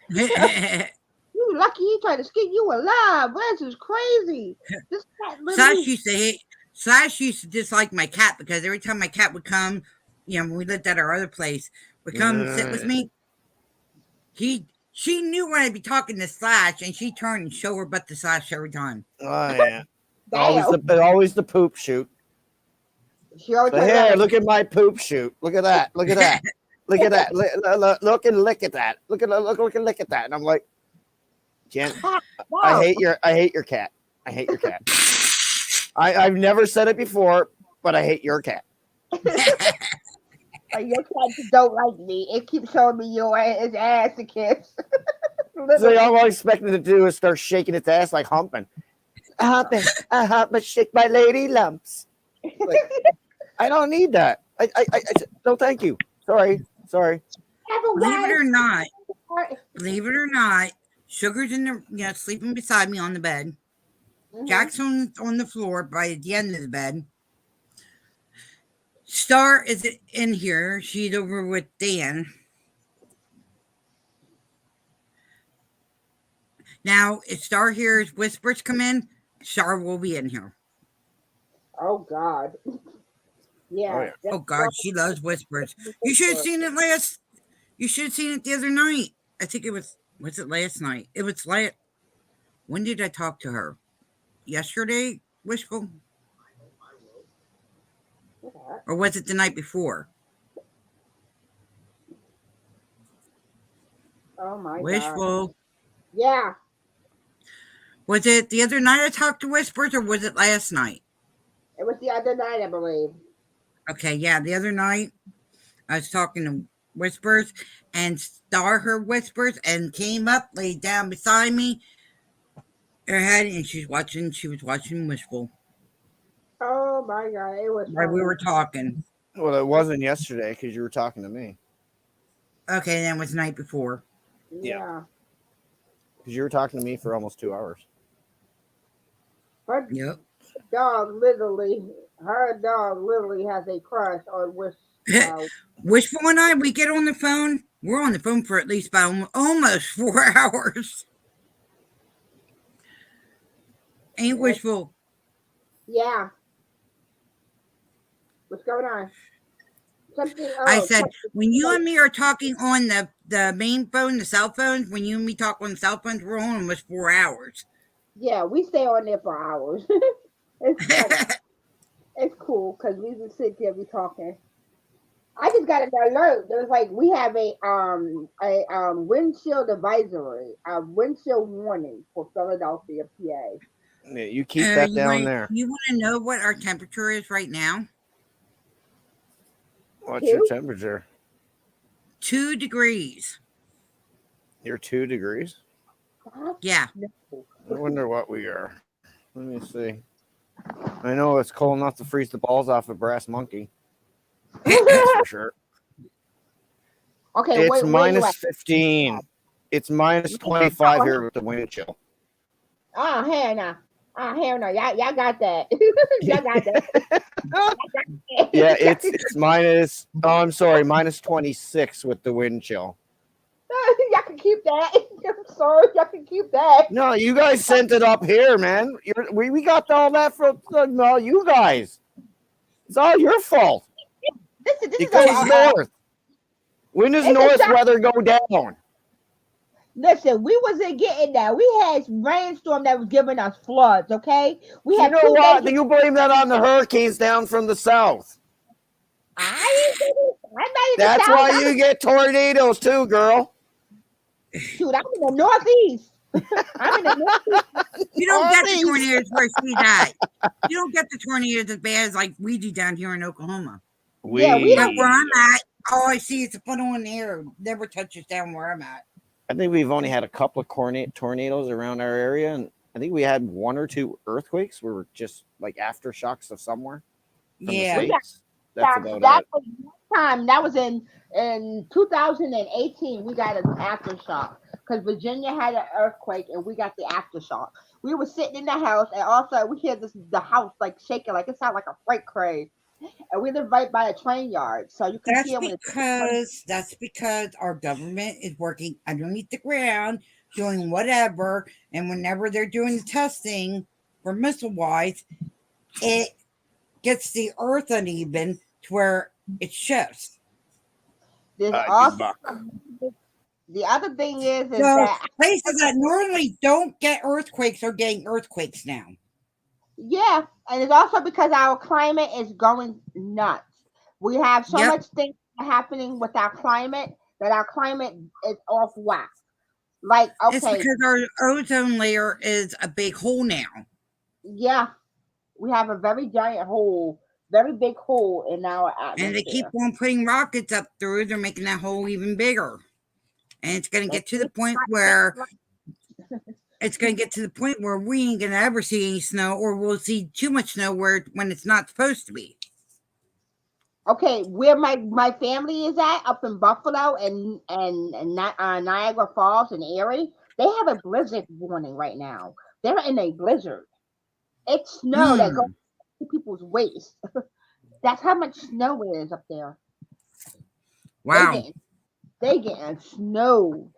You lucky he tried to skin you alive. This is crazy. This cat literally. Slash used to dislike my cat because every time my cat would come, when we lived at our other place, would come sit with me. She knew when I'd be talking to Slash, and she turned and show her butt to Slash every time. Oh yeah. Always the poop shoot. So here, look at my poop shoot. Look at that. Look at that. Look at that. Look and lick at that. Look and lick at that. And I'm like, Jen, I hate your cat. I hate your cat. I've never said it before, but I hate your cat. Like, your cat just don't like me. It keeps showing me its ass to kiss. So all I'm expecting to do is start shaking its ass like humping. But shake my lady lumps. Like, I don't need that. I no, thank you. Sorry. Believe it or not, Sugar's in the sleeping beside me on the bed. Jack's on the floor by the end of the bed. Star is in here. She's over with Dan. Now, if Star hears whispers come in, Star will be in here. Oh God. Yeah. Oh God, she loves whispers. You should have seen it You should have seen it the other night. I think it was it last night? It was when did I talk to her? Yesterday, Wishful? Or was it the night before? Oh my God. Wishful. Yeah. Was it the other night I talked to Whispers, or was it last night? It was the other night, I believe. Okay, yeah, the other night I was talking to Whispers, and Star heard Whispers and came up, laid down beside me, her head, and she was watching Wishful. Oh my God, it was while we were talking. Well, it wasn't yesterday because you were talking to me. Okay, then it was the night before. Yeah. Because you were talking to me for almost 2 hours. Her dog literally has a crush on Wishful and I, we get on the phone. We're on the phone for at least about almost 4 hours. Ain't Wishful? Yeah. What's going on? I said, when you and me are talking on the main phone, the cell phones, when you and me talk on the cell phones, we're on almost 4 hours. Yeah, we stay on there for hours. It's cool because we just sit there, we talking. I just got an alert. There was like we have a windshield advisory, a windshield warning for Philadelphia, PA. Yeah, you keep that down there. You want to know what our temperature is right now? What's your temperature? 2 degrees. You're 2 degrees? Yeah. I wonder what we are. Let me see. I know it's cold enough to freeze the balls off a brass monkey. That's for sure. Okay, it's minus 15. It's minus 25 here with the wind chill. Oh, hey now. Hell no, y'all got that. Y'all got that. Yeah, it's minus. Oh, I'm sorry, minus 26 with the wind chill. Y'all can keep that. I'm sorry, y'all can keep that. No, you guys sent it up here, man. We got all that from no, you guys. It's all your fault. This It is goes a north. When does it's a north shock. weather go down? Listen, we wasn't getting that. We had rainstorm that was giving us floods. Okay, we You had know 2 days. what? You blame that on the hurricanes down from the south. I'm not in the That's south. why you get tornadoes too, girl. Shoot, I'm in the northeast. I'm in the northeast. You don't get the Northeast. tornadoes where she's at. You don't get the tornadoes as bad as like we do down here in Oklahoma. Yeah, we But don't. where I'm at, all I see is a funnel in the air. Never touches down where I'm at. I think we've only had a couple of tornadoes around our area, and I think we had 1 or 2 earthquakes. We were just like aftershocks of somewhere from Yeah. the We got states. That's that. about That it. was one time. That was in 2018. We got an aftershock because Virginia had an earthquake and we got the aftershock. We were sitting in the house and also we hear the house like shaking, like it sounded like a freight crane. And we live right by a train yard, so you can hear when That's because our government is working underneath the ground, doing whatever, and whenever they're doing the testing for missile wise, it gets the earth uneven to where it shifts. there's Good also luck. the other thing is So that places that normally don't get earthquakes are getting earthquakes now. yeah, and it's also because our climate is going nuts. We have so Yep. much things happening with our climate that our climate is off whack. Like, It's okay, because our ozone layer is a big hole now. yeah, we have a very giant hole, very big hole in our And they keep atmosphere. on putting rockets up through, they're making that hole even bigger. And it's gonna And get to the point where we ain't gonna ever see any snow, or we'll see too much snow when it's not supposed to be. okay, where my family is at up in Buffalo and Niagara Falls and Erie, they have a blizzard warning right now. They're in a blizzard. It's snow that goes Hmm. to people's waist. That's how much snow it is up there. They Wow. getting they getting snowed.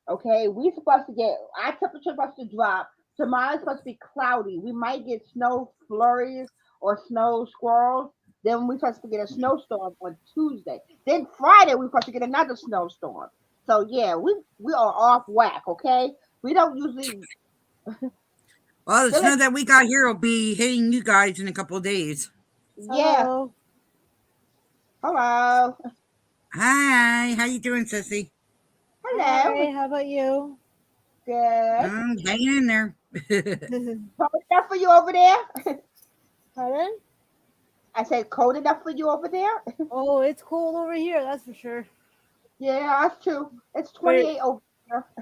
Okay, we supposed to get our temperature supposed to drop. Tomorrow's supposed to be cloudy. We might get snow flurries or snow squirrels. Then we're supposed to get a snowstorm on Tuesday. Then Friday we're supposed to get another snowstorm. So yeah, we are off whack. Okay, we don't usually. Well, the Feel snow like, that we got here will be hitting you guys in a couple of days. yeah. Hello. Hello. Hi, how you doing, sissy? Hello. Hi, how about you? Good. Hanging in there. Cold enough for you over there? Pardon? I said cold enough for you over there? Oh, it's cold over here, that's for sure. Yeah, us too. It's We're, 28 over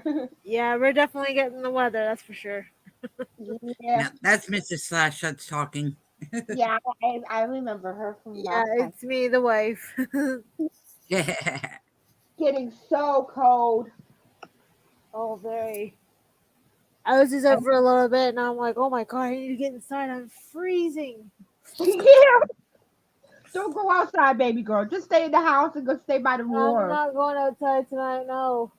here. yeah, we're definitely getting the weather, that's for sure. Yeah. No, that's Mrs. Slash that's talking. Yeah, I remember her from Yeah, last time. it's me, the wife. Yeah. Getting so cold. Oh, very. I was just out for a little bit and I'm like, oh my god, I need to get inside. I'm freezing. Yeah. Don't go outside, baby girl. Just stay in the house and go stay by the I'm water. not going outside tonight, no.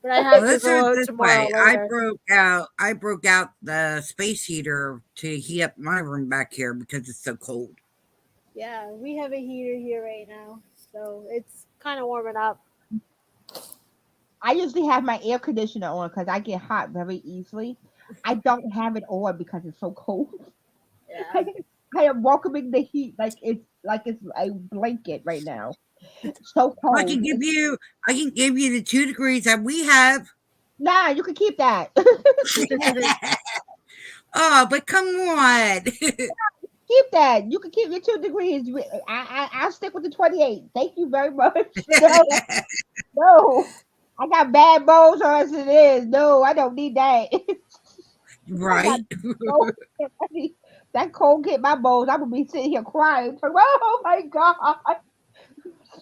But I have Well, to let's do go it out this tomorrow way. later. I broke out the space heater to heat up my room back here because it's so cold. Yeah, we have a heater here right now, so it's kind of warming up. I usually have my air conditioner on because I get hot very easily. I don't have it on because it's so cold. Yeah. I am welcoming the heat like it's a blanket right now. So cold. I can give you the 2 degrees that we have. Nah, you can keep that. Oh, but come on. Keep that. You can keep your 2 degrees. I'll stick with the 28. Thank you very much. No, no. I got bad bones or as it is. No, I don't need that. Right. Cold. That cold hit my bones. I'm gonna be sitting here crying. Oh my god.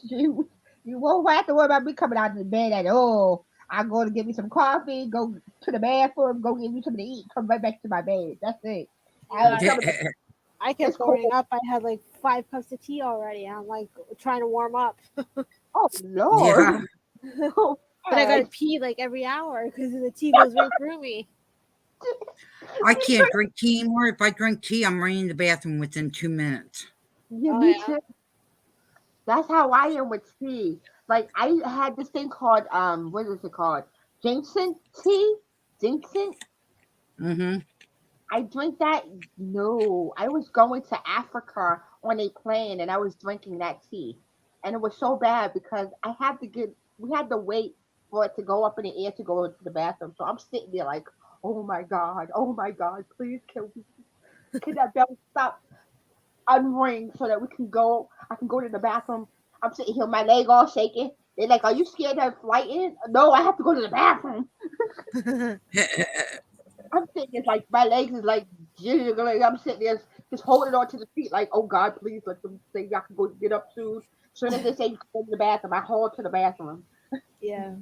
You won't have to worry about me coming out of the bed at all. I'm going to get me some coffee, go to the bathroom, go get me something to eat, come right back to my bed. That's it. I Yeah. tell I it's kept cold. throwing up. I had like 5 cups of tea already. And I'm like trying to warm up. Oh Lord. Yeah. Oh, But I gotta God. pee like every hour because the tea goes right through me. I can't drink tea anymore. If I drink tea, I'm running to the bathroom within 2 minutes. Yeah, Oh me yeah. too. That's how I am with tea. Like I had this thing called what is it called? Ginseng tea? Ginseng? Mm-hmm. I drink that. No, I was going to Africa on a plane and I was drinking that tea. And it was so bad because we had to wait for it to go up in the air to go into the bathroom. So I'm sitting there like, oh my God, please can that bell stop unring so that I can go to the bathroom. I'm sitting here, my leg all shaking. They're like, are you scared of flighting? No, I have to go to the bathroom. I'm sitting there like my legs is like jiggling. I'm sitting there just holding on to the seat, like, oh God, please let them say I can go get up soon. As soon as they say you can go to the bathroom, I haul to the bathroom. Yeah.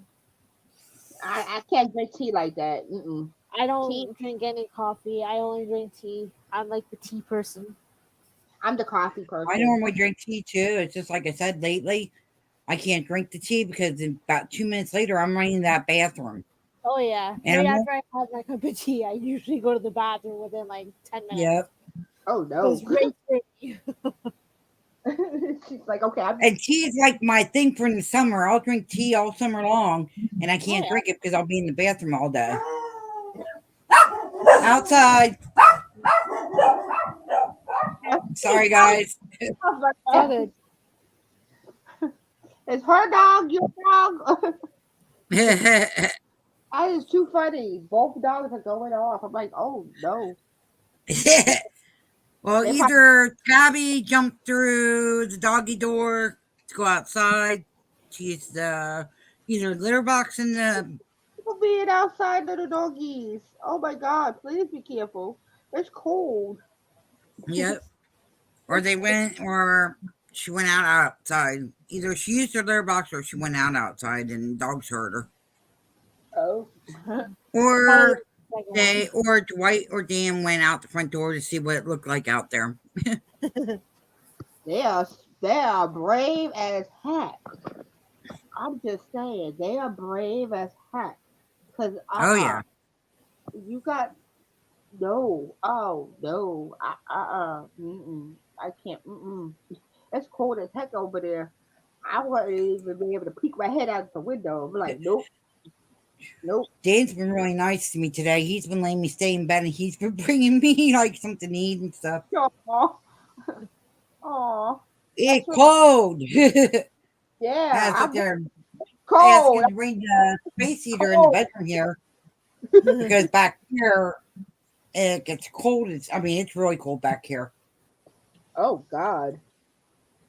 I can't drink tea like that. Mm-mm. I Tea, don't drink any coffee. I only drink tea. I'm like the tea person. I'm the coffee I person. normally drink tea too. It's just like I said lately, I can't drink the tea because in about 2 minutes later, I'm running to that bathroom. Oh yeah. And Right I'm, after I have my cup of tea, I usually go to the bathroom within like 10 minutes. yep. Oh Goes no. right through me. She's like, okay, I'm And tea is like my thing for the summer. I'll drink tea all summer long, and I Oh can't yeah. drink it because I'll be in the bathroom all day. Outside. Sorry, guys. like It's all that. good. It's her dog, your dog. Well, I is too funny. Both dogs are going off. I'm like, oh no. They probably either Tabby jumped through the doggy door to go outside. She's the either litter box in the people being outside, little doggies. Oh my God, please be careful. It's cold. yep, or It's they cold. went, or she went out outside. Either she used her litter box or she went out outside and dogs heard her. Oh. Probably Or the second one. or Dwight or Dan went out the front door to see what it looked like out there. they are they are brave as heck. I'm just saying, they are brave as heck. Cause Oh yeah. you got no. Oh no. Mm-mm. I can't. Mm-mm. It's cold as heck over there. I wouldn't even be able to peek my head out the window. I'm like, nope, nope. Dan's been really nice to me today. He's been letting me stay in bed and he's been bringing me like something to eat and stuff. Aw, aw, It's that's what. cold. I Yeah, was up I'm there cold. asking to bring the space heater in the Cold. bedroom here because back here it gets cold. It's really cold back here. Oh God,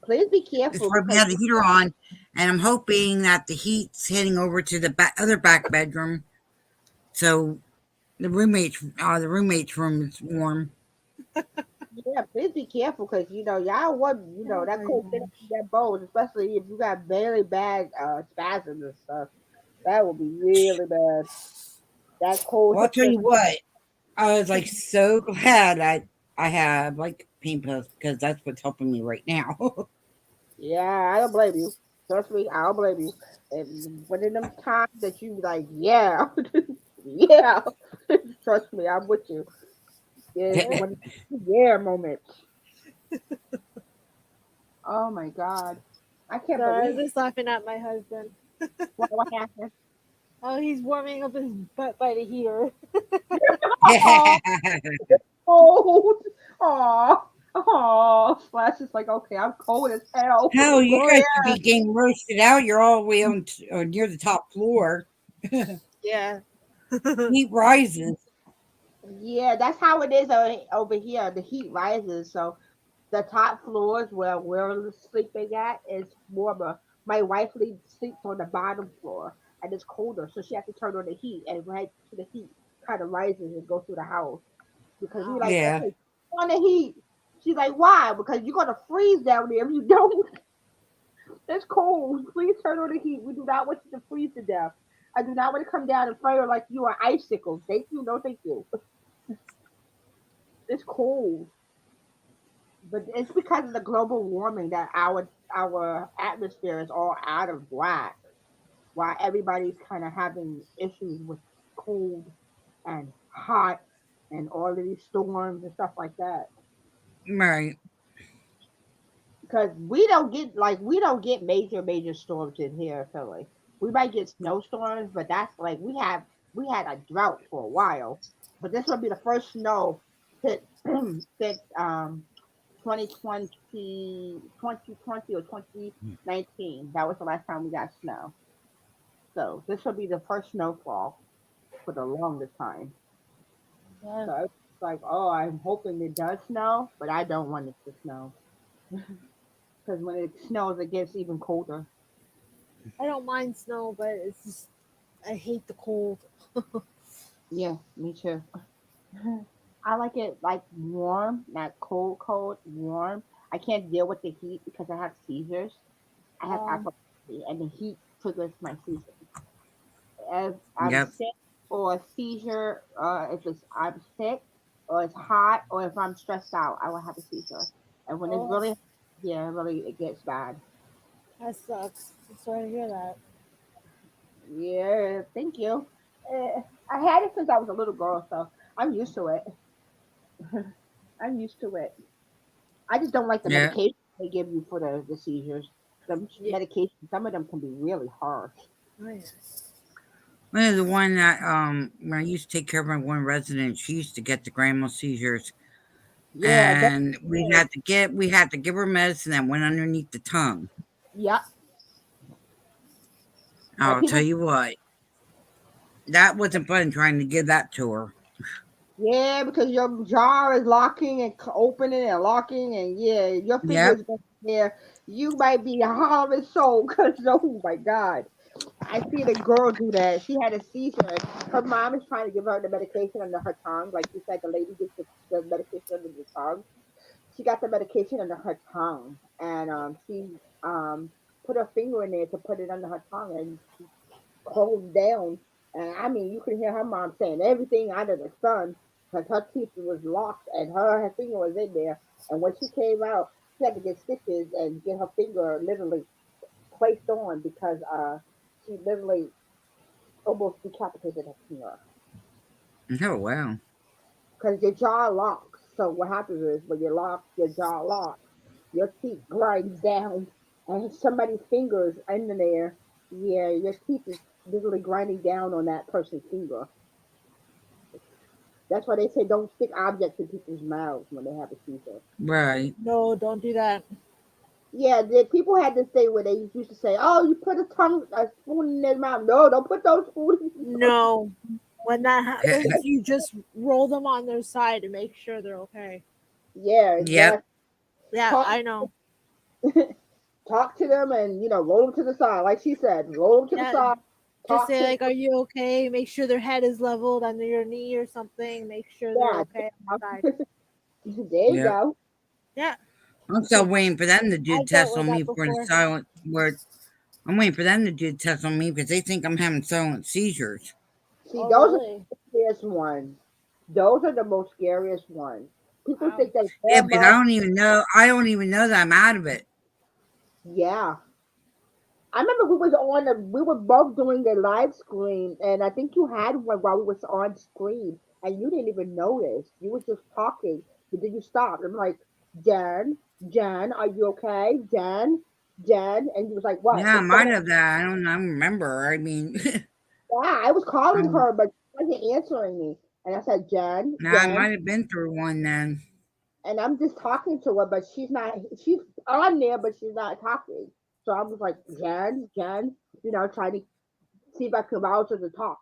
please be That's careful why we because have the heater on, and I'm hoping that the heat's heading over to the other back bedroom, so the roommate's room is warm. yeah, please be careful because y'all want Oh that my cold get up gosh. in your bones, especially if you got very bad spasms and stuff. That will be really bad. That cold Well, I'll hits tell your. you what. I was like so glad I have like pain pills because that's what's helping me right now. Yeah, I don't blame you. Trust me, I don't blame you. And when in them times that you like, yeah, yeah, trust me, I'm with you. Yeah, when yeah moment. Oh my God, I can't Sorry, I'm believe just laughing at my husband. what happened. Oh, he's warming up his butt by the heater. Oh, cold. Oh, oh. Flash is like, okay, I'm cold as hell. Hell, you Oh guys yeah. should be getting roasted out. You're all the way on near the top floor. Yeah. Mm. Heat rises. Yeah, that's how it is over here. The heat rises, so the top floors where we're sleeping at is warmer. My wife sleeps on the bottom floor, and it's colder, so she has to turn on the heat, and right to the heat kind of rises and goes through the house because we Wow. like, Yeah. okay, turn on the heat. She's like, why? Because you're gonna freeze down there if you don't. It's cold. Please turn on the heat. We do not want you to freeze to death. I do not want to come down and fire like you are icicles. Thank you, no thank you. It's cold, but it's because of the global warming that our atmosphere is all out of whack. Why everybody's kind of having issues with cold and hot and all of these storms and stuff like that. Right. Because we don't get major storms in here in Philly. We might get snowstorms, but that's like we had a drought for a while. But this will be the first snow since since 2020 or 2019. That was the last time we got snow. So this will be the first snowfall for the longest time. Yeah. So it's like, oh, I'm hoping it does snow, but I don't want it to snow because when it snows, it gets even colder. I don't mind snow, but it's just I hate the cold. Yeah, me too. I like it like warm, not cold, cold, warm. I can't deal with the heat because I have seizures. I have Um, epilepsy, and the heat triggers my seizures. If I'm Yep. sick or a seizure, if it's I'm sick or it's hot or if I'm stressed out, I will have a seizure. And when it's oh, really, yeah, really, it gets bad. that sucks. I'm sorry to hear that. Yeah, thank you. I had it since I was a little girl, so I'm used to it. I'm used to it. I just don't like the Yeah. medication they give you for the seizures. The Yeah. medication, some of them can be really harsh. Oh, yeah. Well, the one that when I used to take care of my one resident, she used to get the grandma seizures, Yeah, that's and good. we had to give her medicine that went underneath the tongue. Yeah, and I'll tell people. you what, that wasn't fun trying to give that to her. Yeah, because your jaw is locking and opening and locking, and yeah, your Yep. fingers go there. You might be a hollering soul because oh my god, I see the girl do that. She had a seizure. And her mom is trying to give her the medication under her tongue, like you said, the lady gets the medication under the tongue. She got the medication under her tongue, and she put her finger in there to put it under her tongue, and closed down. And I mean, you could hear her mom saying everything under the sun because her teeth was locked and her finger was in there. And when she came out, she had to get stitches and get her finger literally placed on because she literally almost decapitated her finger Oh wow. because your jaw locks. So what happens is when you lock your jaw locks, your teeth grinds down, and somebody's fingers in there. Yeah, your teeth is literally grinding down on that person's finger. That's why they say don't stick objects in people's mouths when they have a seizure. Right. No, don't do that. Yeah, the people had this thing where they used to say, "Oh, you put a spoon in their mouth." No, don't put those spoons. No. When that happens, you just roll them on their side and make sure they're okay. Yeah, Yep. exactly. Yeah, Talk, I know. talk to them, and roll them to the side, like she said, roll them to the Yeah, side. just Talk say to like, "Are you okay?" Make sure their head is leveled under your knee or something. Make sure they're yeah. okay on the side. There you Yep. go. Yeah, I'm still because waiting for them to do I've dealt tests with on that me for the before. silent word. I'm waiting for them to do tests on me because they think I'm having silent seizures. See, Oh, those are really? the scariest ones. Those are the most scariest ones. People Wow. think they Yeah, warm because I up. don't even know. I don't even know that I'm out of it. Yeah, I remember we were both doing the live screen, and I think you had one while we was on screen, and you didn't even notice. You was just talking, but then you stopped. I'm like, Jen, Jen, are you okay? Jen, Jen, and you was like, what? Yeah, I What's going might on? have that. I don't. I don't remember. I mean, Yeah, I was calling um, her, but she wasn't answering me, and I said, Jen, nah, I Jen, might have been through one then. and I'm just talking to her, but she's not. She's on there, but she's not talking. So I was like, Jen, Jen, trying to see if I could rouse her to talk,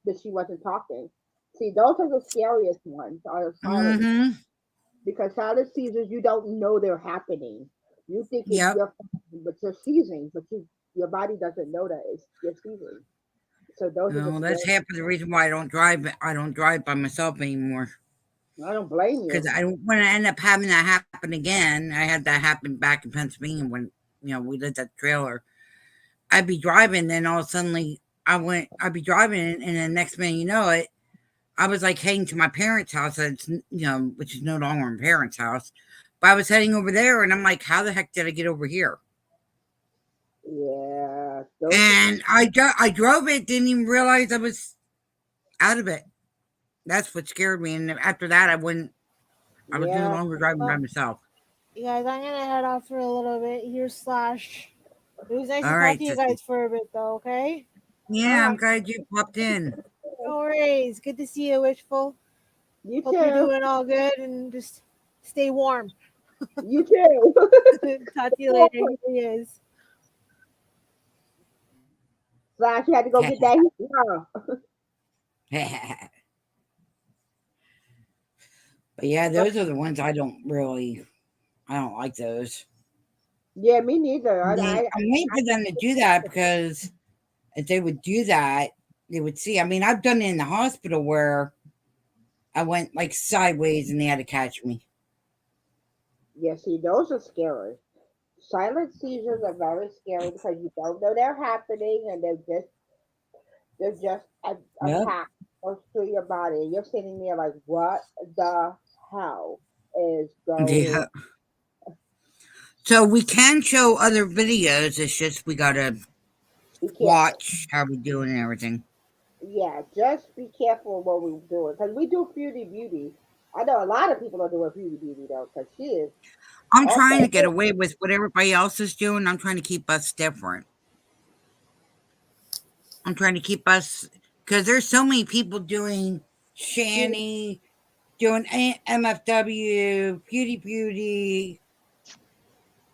but she wasn't talking. See, those are the scariest ones, are the silent, Mm-hmm. because silent seizures, you don't know they're happening. You think it's Yep. your but you're seizing, but your body doesn't know that it's you're seizing. So those are the No, that's scary. half of the reason why I don't drive. I don't drive by myself anymore I don't blame because you. I don't want to end up having that happen again. I had that happen back in Pennsylvania when we lived at the trailer. I'd be driving, then all of a sudden I'd be driving, and then next minute you know it, I was like heading to my parents' house. That's which is no longer my parents' house. But I was heading over there, and I'm like, how the heck did I get over here? Yeah. And I drove it, didn't even realize I was out of it. That's what scared me. And after that, I wouldn't. I was no Yeah. longer driving by myself. You guys, I'm gonna head off for a little bit here. Slash. It was nice All to talk right, to you sissy. guys for a bit, though. Okay. Yeah, I'm glad you popped in. No worries. Good to see you, Wishful. You Hope you're too. doing all good and just stay warm. You too. Talk to you later. Here he is. Slash, you had to go get that. But yeah, those are the ones I don't like those. Yeah, me neither. I'm waiting for them to do that because if they would do that, they would see. I mean, I've done it in the hospital where I went like sideways and they had to catch me. Yeah, see, those are scary. Silent seizures are very scary because you don't know they're happening and they're just Yep. attack goes through your body. And you're sitting there like, what the hell is Yeah. going? So we can show other videos. It's just we gotta Be careful. watch how we doing and everything. Yeah, just be careful what we're doing because we do beauty. I know a lot of people are doing beauty though because she is I'm trying to also get away with what everybody else is doing. I'm trying to keep us different. I'm trying to keep us because there's so many people doing Shanny, doing MFW, Beauty.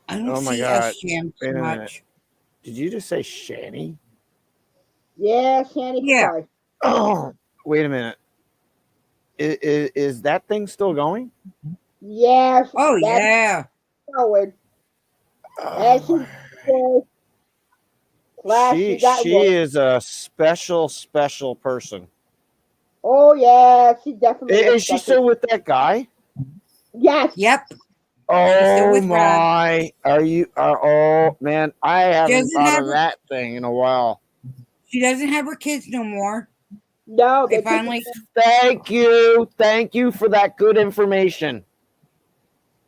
I don't Oh my see God. SGM Wait too a minute. much. Did you just say Shanny? yeah, Shanny Yeah. Clark. Oh, wait a minute. Is that thing still going? Yes, Oh that's yeah. going. And Oh, she says, Slash, she got she one. is a special person. Oh yeah, she definitely is Is she special. still with that guy? Yes, Yep. She's still Oh with Rob. my! Are you? Oh man, I haven't Doesn't thought have of her. that thing in a while. She doesn't have her kids no more. no, They they took finally. Thank you for that good information.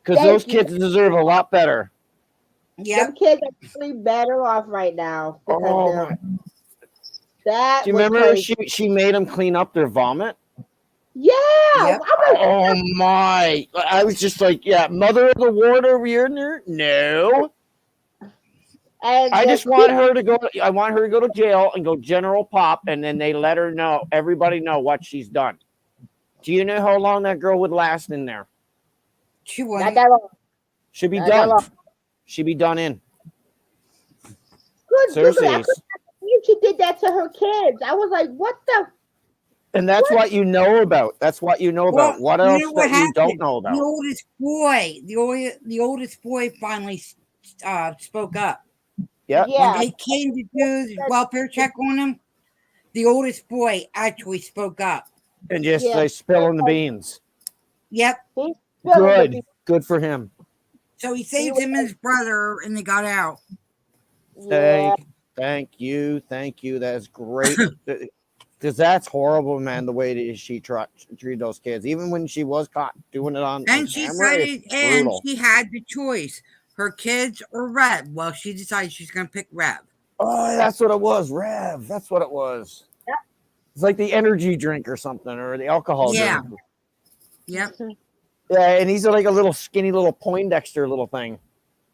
Because those thank you. kids deserve a lot better. Them Yep. kids are really better off right now because Oh they're my! that Do you was remember crazy. she made them clean up their vomit? Yeah, Yep. I'm like, Oh my! I was just like, yeah, mother of the ward over here in there? No. and I the just want her to go. I want her to go to jail and go general pop, and then they let her know, everybody know what she's done. Do you know how long that girl would last in there? She not wouldn't. that long. Should be Not that done. long. Should be done in. Good. Seriously. I couldn't believe she did that to her kids. I was like, what the? And that's what you know about. That's what you know Well, about. What you else know what that you don't happened? know The about? oldest boy finally spoke up. Yeah. When Yeah, they came to do the welfare check on him, the oldest boy actually spoke up. And just yeah. like spilling the beans. Yep. He's spilling the Good. Good for him. So he He saved was him and his brother, and they got out. yeah. Thank you. That is great. Because that's horrible, man. The way that she treated those kids, even when she was caught doing it on And she camera, said it's it, and brutal. she had the choice: her kids or Rev. Well, she decided she's going to pick Rev. Oh, that's what it was, Rev. That's what it was. Yep. It's like the energy drink or something, or the alcohol Yeah. drink. Yep. Yeah, and he's like a little skinny little Poindexter little thing.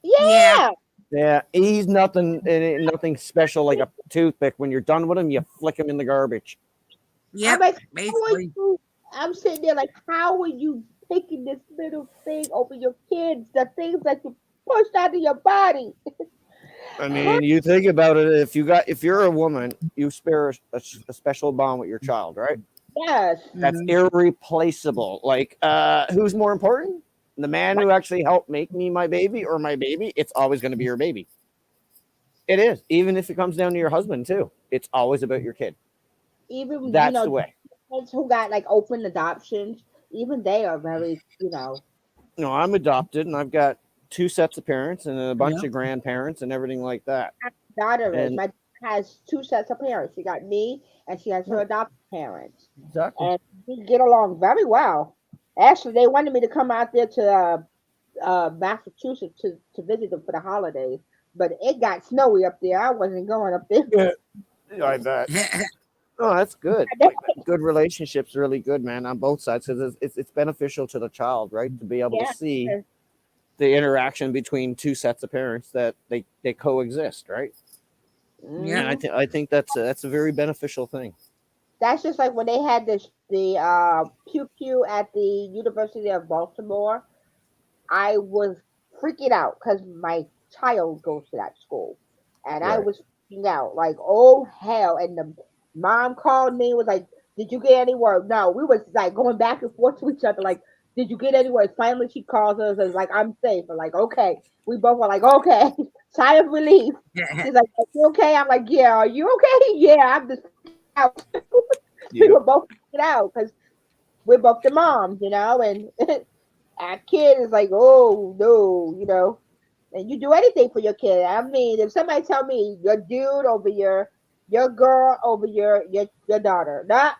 Yeah. Yeah, he's nothing special like a toothpick. When you're done with him, you flick him in the garbage. Yep. I'm like, Basically. I'm sitting there like, how are you taking this little thing over your kids? The things that you pushed out of your body. I mean, you think about it. If you're a woman, you spare a special bond with your child, right? Yes. That's Mhm. irreplaceable. Like, who's more important? The man who actually helped make me my baby or my baby? It's always going to be your baby. It is. Even if it comes down to your husband, too. It's always about your kid. Even That's the way. kids who got like open adoptions, even they are very. No, I'm adopted, and I've got 2 sets of parents and a bunch Yep. of grandparents and everything like that. Daughter is And my has two sets of parents. She got me, and she has her adopted parents, Exactly. and we get along very well. Actually, they wanted me to come out there to Massachusetts to visit them for the holidays, but it got snowy up there. I wasn't going up there. Yeah, I bet. Oh, that's good. Like, good relationships, really good, man, on both sides, because it's beneficial to the child, right, to be able to Yeah. see the interaction between two sets of parents that they coexist, right? Yeah. And Mhm. I think that's a very beneficial thing. That's just like when they had the pew pew at the University of Baltimore. I was freaking out because my child goes to that school, and I Right. was freaking out like, oh hell! And the mom called me, was like, "Did you get any word?" No, we was like going back and forth to each other, like, "Did you get any word?" Finally, she calls us and is like, "I'm safe." I'm like, "Okay." We both were like, "Okay." Sigh of relief. She's like, "Are you okay?" I'm like, "Yeah." "Are you okay?" "Yeah." I'm just out. We Yep. were both freaking out because we're both the moms, and our kid is like, oh no, and you do anything for your kid. I mean, if somebody tell me your dude over your girl over your daughter, not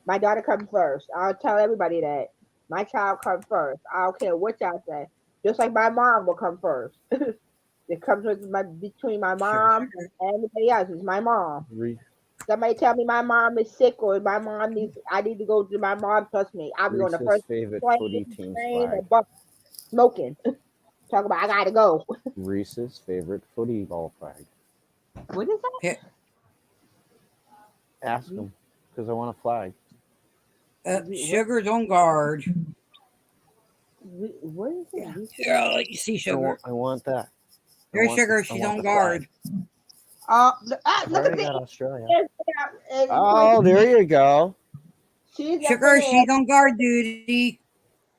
my daughter comes first. I'll tell everybody that my child comes first. I don't care what y'all say. Just like my mom will come first. It comes with between my mom and anybody else. It's my mom. Re- Somebody tell me my mom is sick or my mom needs I need to go to my mom. Trust me, I'll be on the Reese's first favorite plane, footy team's train, or flag. bus smoking. Talk about I gotta go. Reese's favorite footy ball flag. What is that? Ask them because I want a flag. What? Sugar's on guard. What is it? Yeah, let you see Sugar. I want that. Here's Sugar. She's on the guard. flag. I've Look at already the got Australia. ears. And Oh, there you go. she's up Sugar, there. she's on guard duty.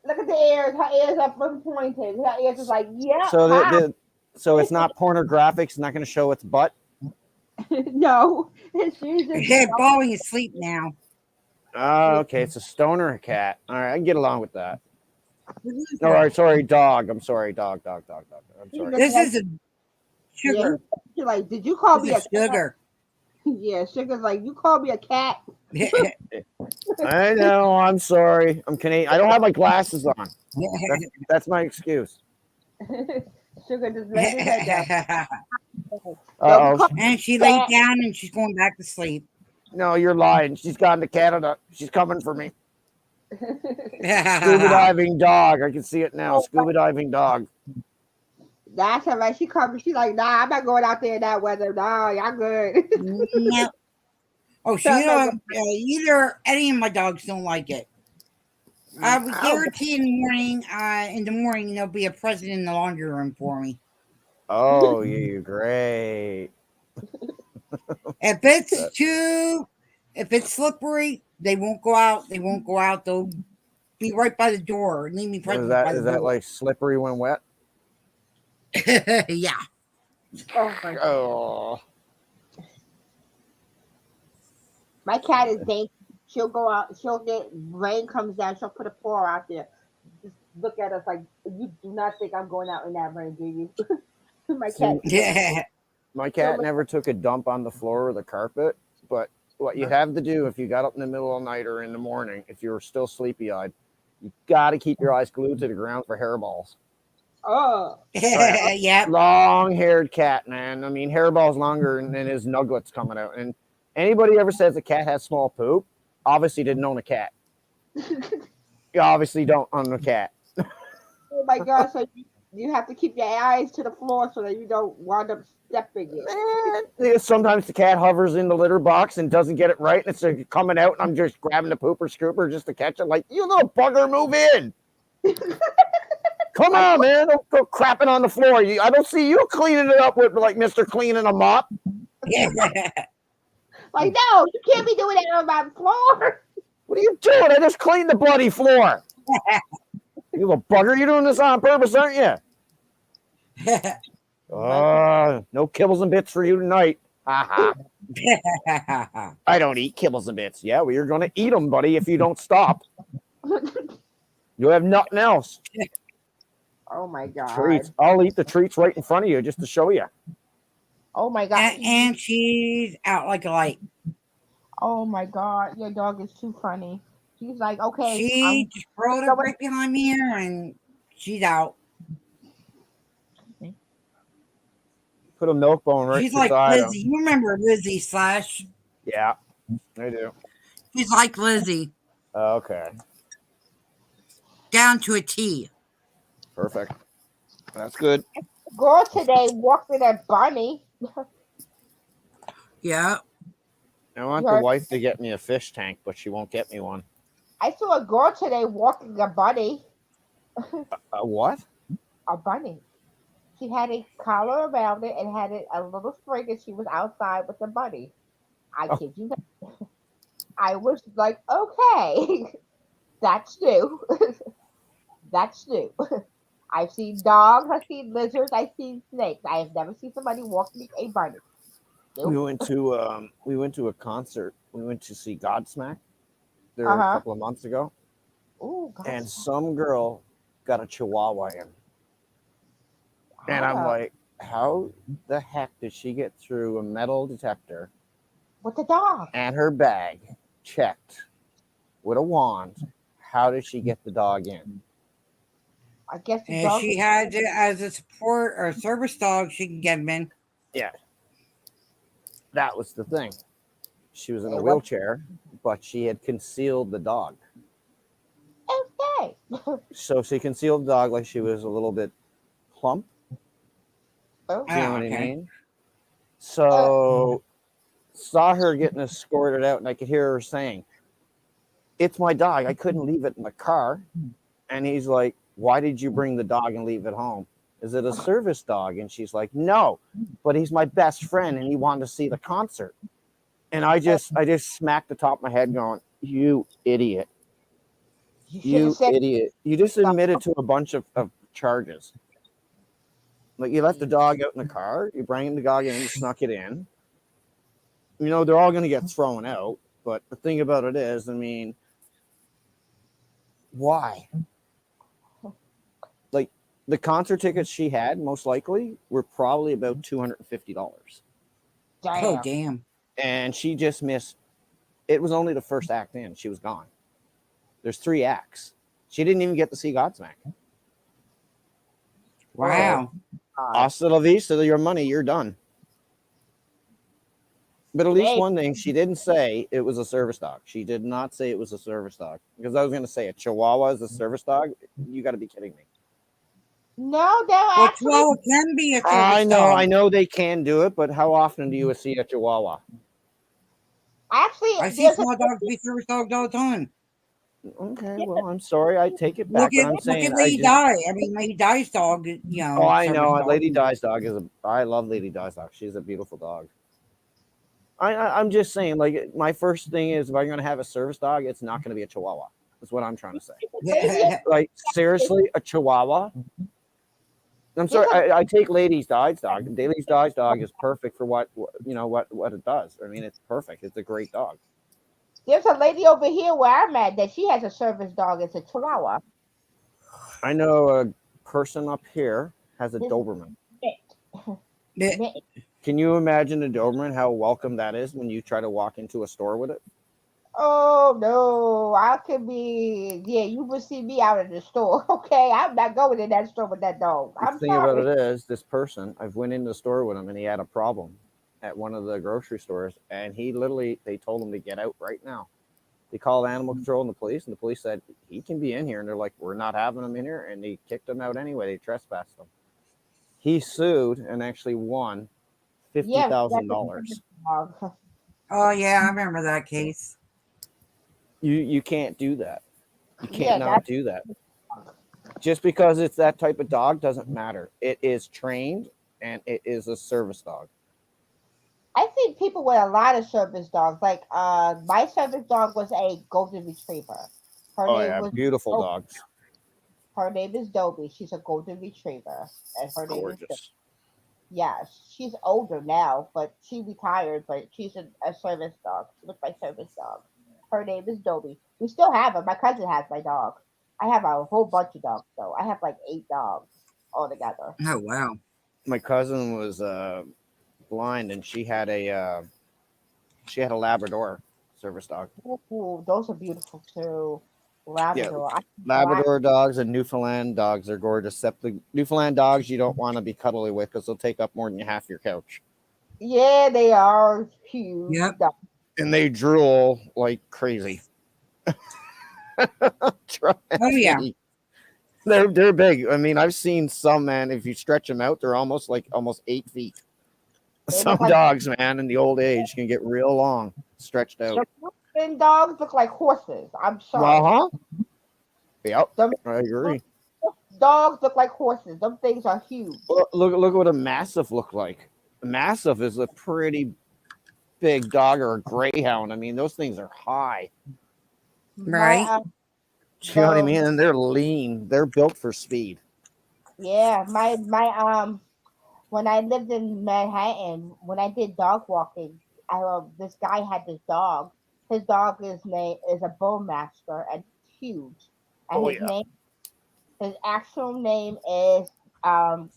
Look at the ears. Her ears up and pointed. Her ears is like, yep, So hi. so it's not pornographic. It's not going to show its butt. No, she's just Head falling asleep now. Oh, okay. It's a stoner cat. All right, I can get along with that. All right, sorry, dog. I'm sorry, dog. I'm sorry. This is a yeah. Sugar. She's like, did you call me a This is cat? Sugar. Yeah, Sugar's like, you called me a cat. I know. I'm sorry. I'm Canadian. I don't have my glasses on. That's my excuse. Sugar just laid his head down. Uh oh. And she laid down and she's going back to sleep. No, you're lying. She's gone to Canada. She's coming for me. Scuba Nope. diving dog. I can see it now. Scuba diving dog. That's her, right? She comes. She's like, nah, I'm not going out there in that weather. Nah, y'all good. Oh, she don't. Either any of my dogs don't like it. I would guarantee in the morning there'll be a present in the laundry room for me. Oh, you're great. If it's slippery, they won't go out. They won't go out. They'll be right by the door. Leave me presents by the Is that door. like slippery when wet? Yeah. Oh my God. Oh. My cat is dainty. She'll go out. She'll get rain comes down. She'll put a paw out there. Just look at us like you do not think I'm going out in that rain, do you? My cat. Yeah. My cat never took a dump on the floor or the carpet, but what you have to do if you got up in the middle of the night or in the morning, if you're still sleepy eyed, you got to keep your eyes glued to the ground for hairballs. Oh. Yeah. Long haired cat, man. I mean, hairballs longer than his nuggets coming out. And anybody ever says a cat has small poop, obviously didn't own a cat. You obviously don't own a cat. Oh my God! So you have to keep your eyes to the floor so that you don't wind up stepping it. Sometimes the cat hovers in the litter box and doesn't get it right, and it's coming out, and I'm just grabbing the pooper scooper just to catch it. Like, you little bugger, move in. Come on, man. Don't go crapping on the floor. I don't see you cleaning it up with like Mr. Cleaning a mop. Like, no, you can't be doing that on my floor. What are you doing? I just cleaned the bloody floor. You little bugger. You're doing this on purpose, aren't you? No kibbles and bits for you tonight. I don't eat kibbles and bits. Yeah, well, you're going to eat them, buddy, if you don't stop. You have nothing else. Oh my God. Treats. I'll eat the treats right in front of you just to show you. Oh my god. And she's out like a light. Oh my god. Your dog is too funny. She's like, okay, She just rolled up right behind me here and she's out. Put a milk bone right She's like beside him. Lizzie. You remember Lizzie Slash? Yeah, I do. She's like Lizzie. Okay, Down to a T. perfect. That's good. girl today walked with a bunny. Yeah. I want You the heard- wife to get me a fish tank, but she won't get me one. I saw a girl today walking a bunny. A what? A bunny. She had a collar around it and had a little string, and she was outside with the bunny. I Oh. kid you not. I was like, okay, that's new. That's new. I've seen dogs, I've seen lizards, I've seen snakes. I have never seen somebody walking a bunny. We Nope. went to a concert. We went to see Godsmack there Uh-huh. a couple of months ago, Oh, God. and some girl got a Chihuahua in, and I'm like, how the heck did she get through a metal detector with the dog. and her bag checked with a wand? How did she get the dog in? I guess the And dog. if she had it as a support or service dog, she can get him in. Yeah, that was the thing. She was in a Hey, what- wheelchair, but she had concealed the dog. Okay. So she concealed the dog like she was a little bit plump. Oh, Do you know what I okay. mean? So saw her getting escorted out, and I could hear her saying, "It's my dog. I couldn't leave it in the car." And he's like, "Why did you bring the dog and leave it home? Is it a service dog?" And she's like, "No, but he's my best friend, and he wanted to see the concert." And I just smacked the top of my head, going, "You idiot! you should You have said idiot! You just admitted to a bunch of charges. Like you left the dog out in the car, you bring the dog in, you snuck it in. You know, they're all going to get thrown out. But the thing about it is, I mean, why? Like the concert tickets she had, most likely, were probably about $250. Oh, damn. damn. And she just missed. It was only the first act in. She was gone. There's 3 acts. She didn't even get to see Godsmack. Wow. Hasta la vista, your money, you're done. But at least Hey. one thing, she didn't say it was a service dog. She did not say it was a service dog. Because I was going to say a Chihuahua is a service dog. You got to be kidding me. No, they're Well, actually. Chihuahua can be a service I dog. know they can do it, but how often do you see a Chihuahua? Actually, I see there's a, small dogs be service dogs all the time. Okay, well, I'm sorry, I take it back. Look But I'm at saying, Lady Di. I mean, Lady Di's dog, you know. oh, I service know. dog. Lady Di's dog is I love Lady Di's dog. She's a beautiful dog. I'm just saying, like, my first thing is if I'm going to have a service dog, it's not going to be a Chihuahua. That's what I'm trying to say. Like, seriously, a Chihuahua? I'm sorry, I take Lady Di's dog. Lady Di's dog is perfect for what it does. I mean, it's perfect. It's a great dog. there's a lady over here where I'm at that she has a service dog. It's a Chihuahua. I know a person up here has a Doberman. Yeah. Can you imagine a Doberman, how welcome that is when you try to walk into a store with it? Oh no, I could be. Yeah, you would see me out in the store. Okay, I'm not going in that store with that dog. The I'm thing about sorry. it is, this person, I've went into the store with him and he had a problem at one of the grocery stores, and they told him to get out right now. They called animal control and the police said he can be in here, and they're like, we're not having him in here, and they kicked him out anyway. They trespassed him. He sued and actually won $50,000. Dog. Oh, yeah, I remember that case. You can't do that. You Yeah, can't not do that. Just because it's that type of dog doesn't matter. It is trained and it is a service dog. I think people with a lot of service dogs, like my service dog was a golden retriever. Her Oh name yeah, was beautiful Dobie. dogs. Her name is Dobie. She's a golden retriever, and her name is Gorgeous. yes. She's older now, but she retired. But she's a service dog. She was my service dog. Her name is Dobie. We still have her. My cousin has my dog. I have a whole bunch of dogs, though. I have like 8 dogs altogether. Oh, wow. My cousin was blind, and she had a Labrador service dog. Ooh, those are beautiful too. Yeah, Labrador. Labrador dogs and Newfoundland dogs are gorgeous. Except the Newfoundland dogs you don't want to be cuddly with because they'll take up more than half your couch, Yeah, they are huge. Yep. and they drool like crazy. Trust Oh yeah. me. They're big. I mean, I've seen some, man. If you stretch them out, they're almost 8 feet. They Some look like dogs, man, in the old age can get real long, stretched out. the Brooklyn dogs look like horses. I'm Uh sorry. huh. Yep, Them I agree. dogs look like horses. Them things are huge. Look what a mastiff look like. A mastiff is a pretty big dog or a greyhound. I mean, those things are high. Right. My You know what I the mean? And they're lean. They're built for speed. yeah, my when I lived in Manhattan, when I did dog walking, this guy had this dog. His dog is name is a bullmaster and huge. And Oh yeah. his actual name is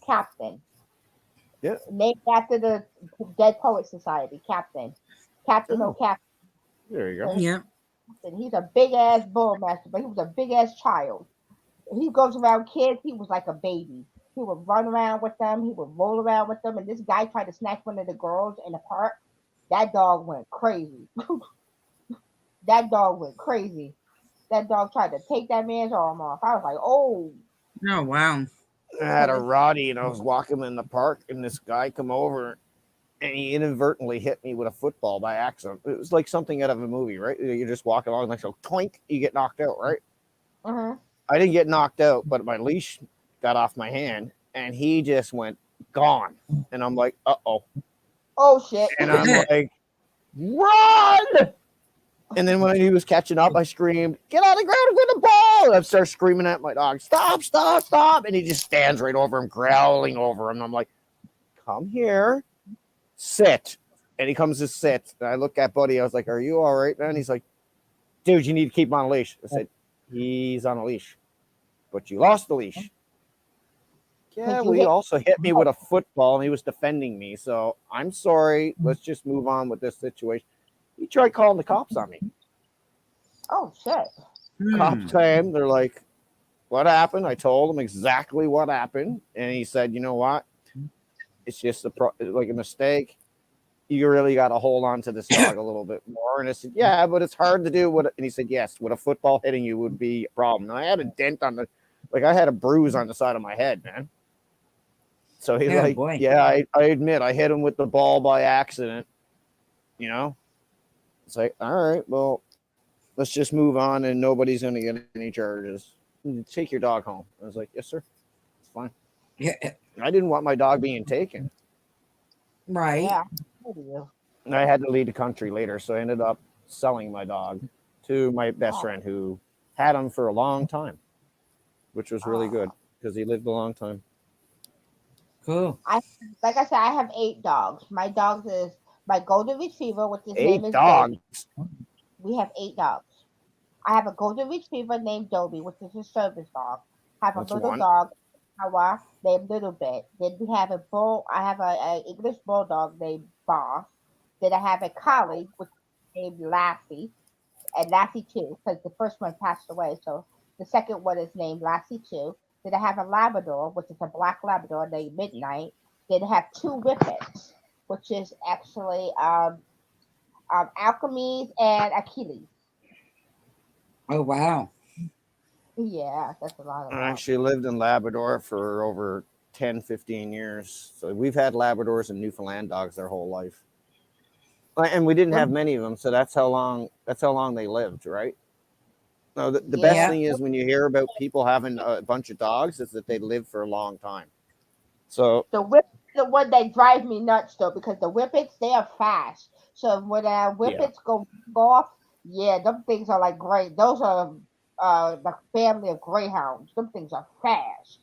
Captain, Yeah. named after the Dead Poet Society. Captain Oh, O'Captain. there you go. So Yep. he's a big ass bullmaster, but he was a big ass child. He goes around kids. He was like a baby. He would run around with them. He would roll around with them. And this guy tried to snatch one of the girls in the park. That dog went crazy. That dog went crazy. That dog tried to take that man's arm off. I was like, oh, Oh wow. I had a Roddy, and I was walking in the park, and this guy come over, and he inadvertently hit me with a football by accident. It was like something out of a movie, right? You're just walking along, like so, toink, you get knocked out, right? uh-huh. I didn't get knocked out, but my leash got off my hand, and he just went gone. And I'm like, oh. Oh shit. And I'm like, run! And then when he was catching up, I screamed, get on the ground with the ball! And I start screaming at my dog, stop, stop, stop! And he just stands right over him, growling over him. And I'm like, come here, sit. And he comes to sit. And I look at Buddy. I was like, are you all right, man? He's like, dude, you need to keep him on a leash. I said, he's on a leash, but you lost the leash. Yeah, Did you well, he hit? also hit me with a football, and he was defending me. So I'm sorry. Let's just move on with this situation. He tried calling the cops on me. Oh shit. Cops came. They're like, what happened? I told him exactly what happened. And he said, you know what? It's just like a mistake. You really got to hold on to this dog a little bit more. And I said, yeah, but it's hard to do. And he said, yes, with a football hitting you would be a problem. And I had a dent on I had a bruise on the side of my head, man. So he's like, boy. yeah, I admit I hit him with the ball by accident. You know? It's like, all right, well, let's just move on and nobody's going to get any charges. Take your dog home. I was like, yes, sir. It's fine. Yeah. I didn't want my dog being taken. Right. Yeah. And I had to leave the country later, so I ended up selling my dog to my best friend who had him for a long time, which was really good because he lived a long time. Cool. Like I said, I have 8 dogs. My dogs is my golden retriever, which his name 8 is dogs. Dobie. We have 8 dogs. I have a golden retriever named Dobie, which is a service dog. I have That's a little one. dog, Chihuahua, named Little Bit. Then we have a bull. I have a English bulldog named Boss. Then I have a collie, which is named Lassie, and Lassie too, because the first one passed away. So the second one is named Lassie too. Then I have a Labrador, which is a black Labrador named Midnight. Then I have 2 Whippets, which is actually Alchemies and Achilles. Oh wow. Yeah, that's a lot of I dogs. actually lived in Labrador for over 10, 15 years. So we've had Labradors and Newfoundland dogs their whole life. And we didn't have many of them, so that's how long they lived, right? No, the best Yeah. thing is when you hear about people having a bunch of dogs is that they live for a long time. So The whip is the one that drives me nuts though, because the whippets they are fast. So when whippets go off, yeah, them things are like great. Those are the family of greyhounds. Them things are fast.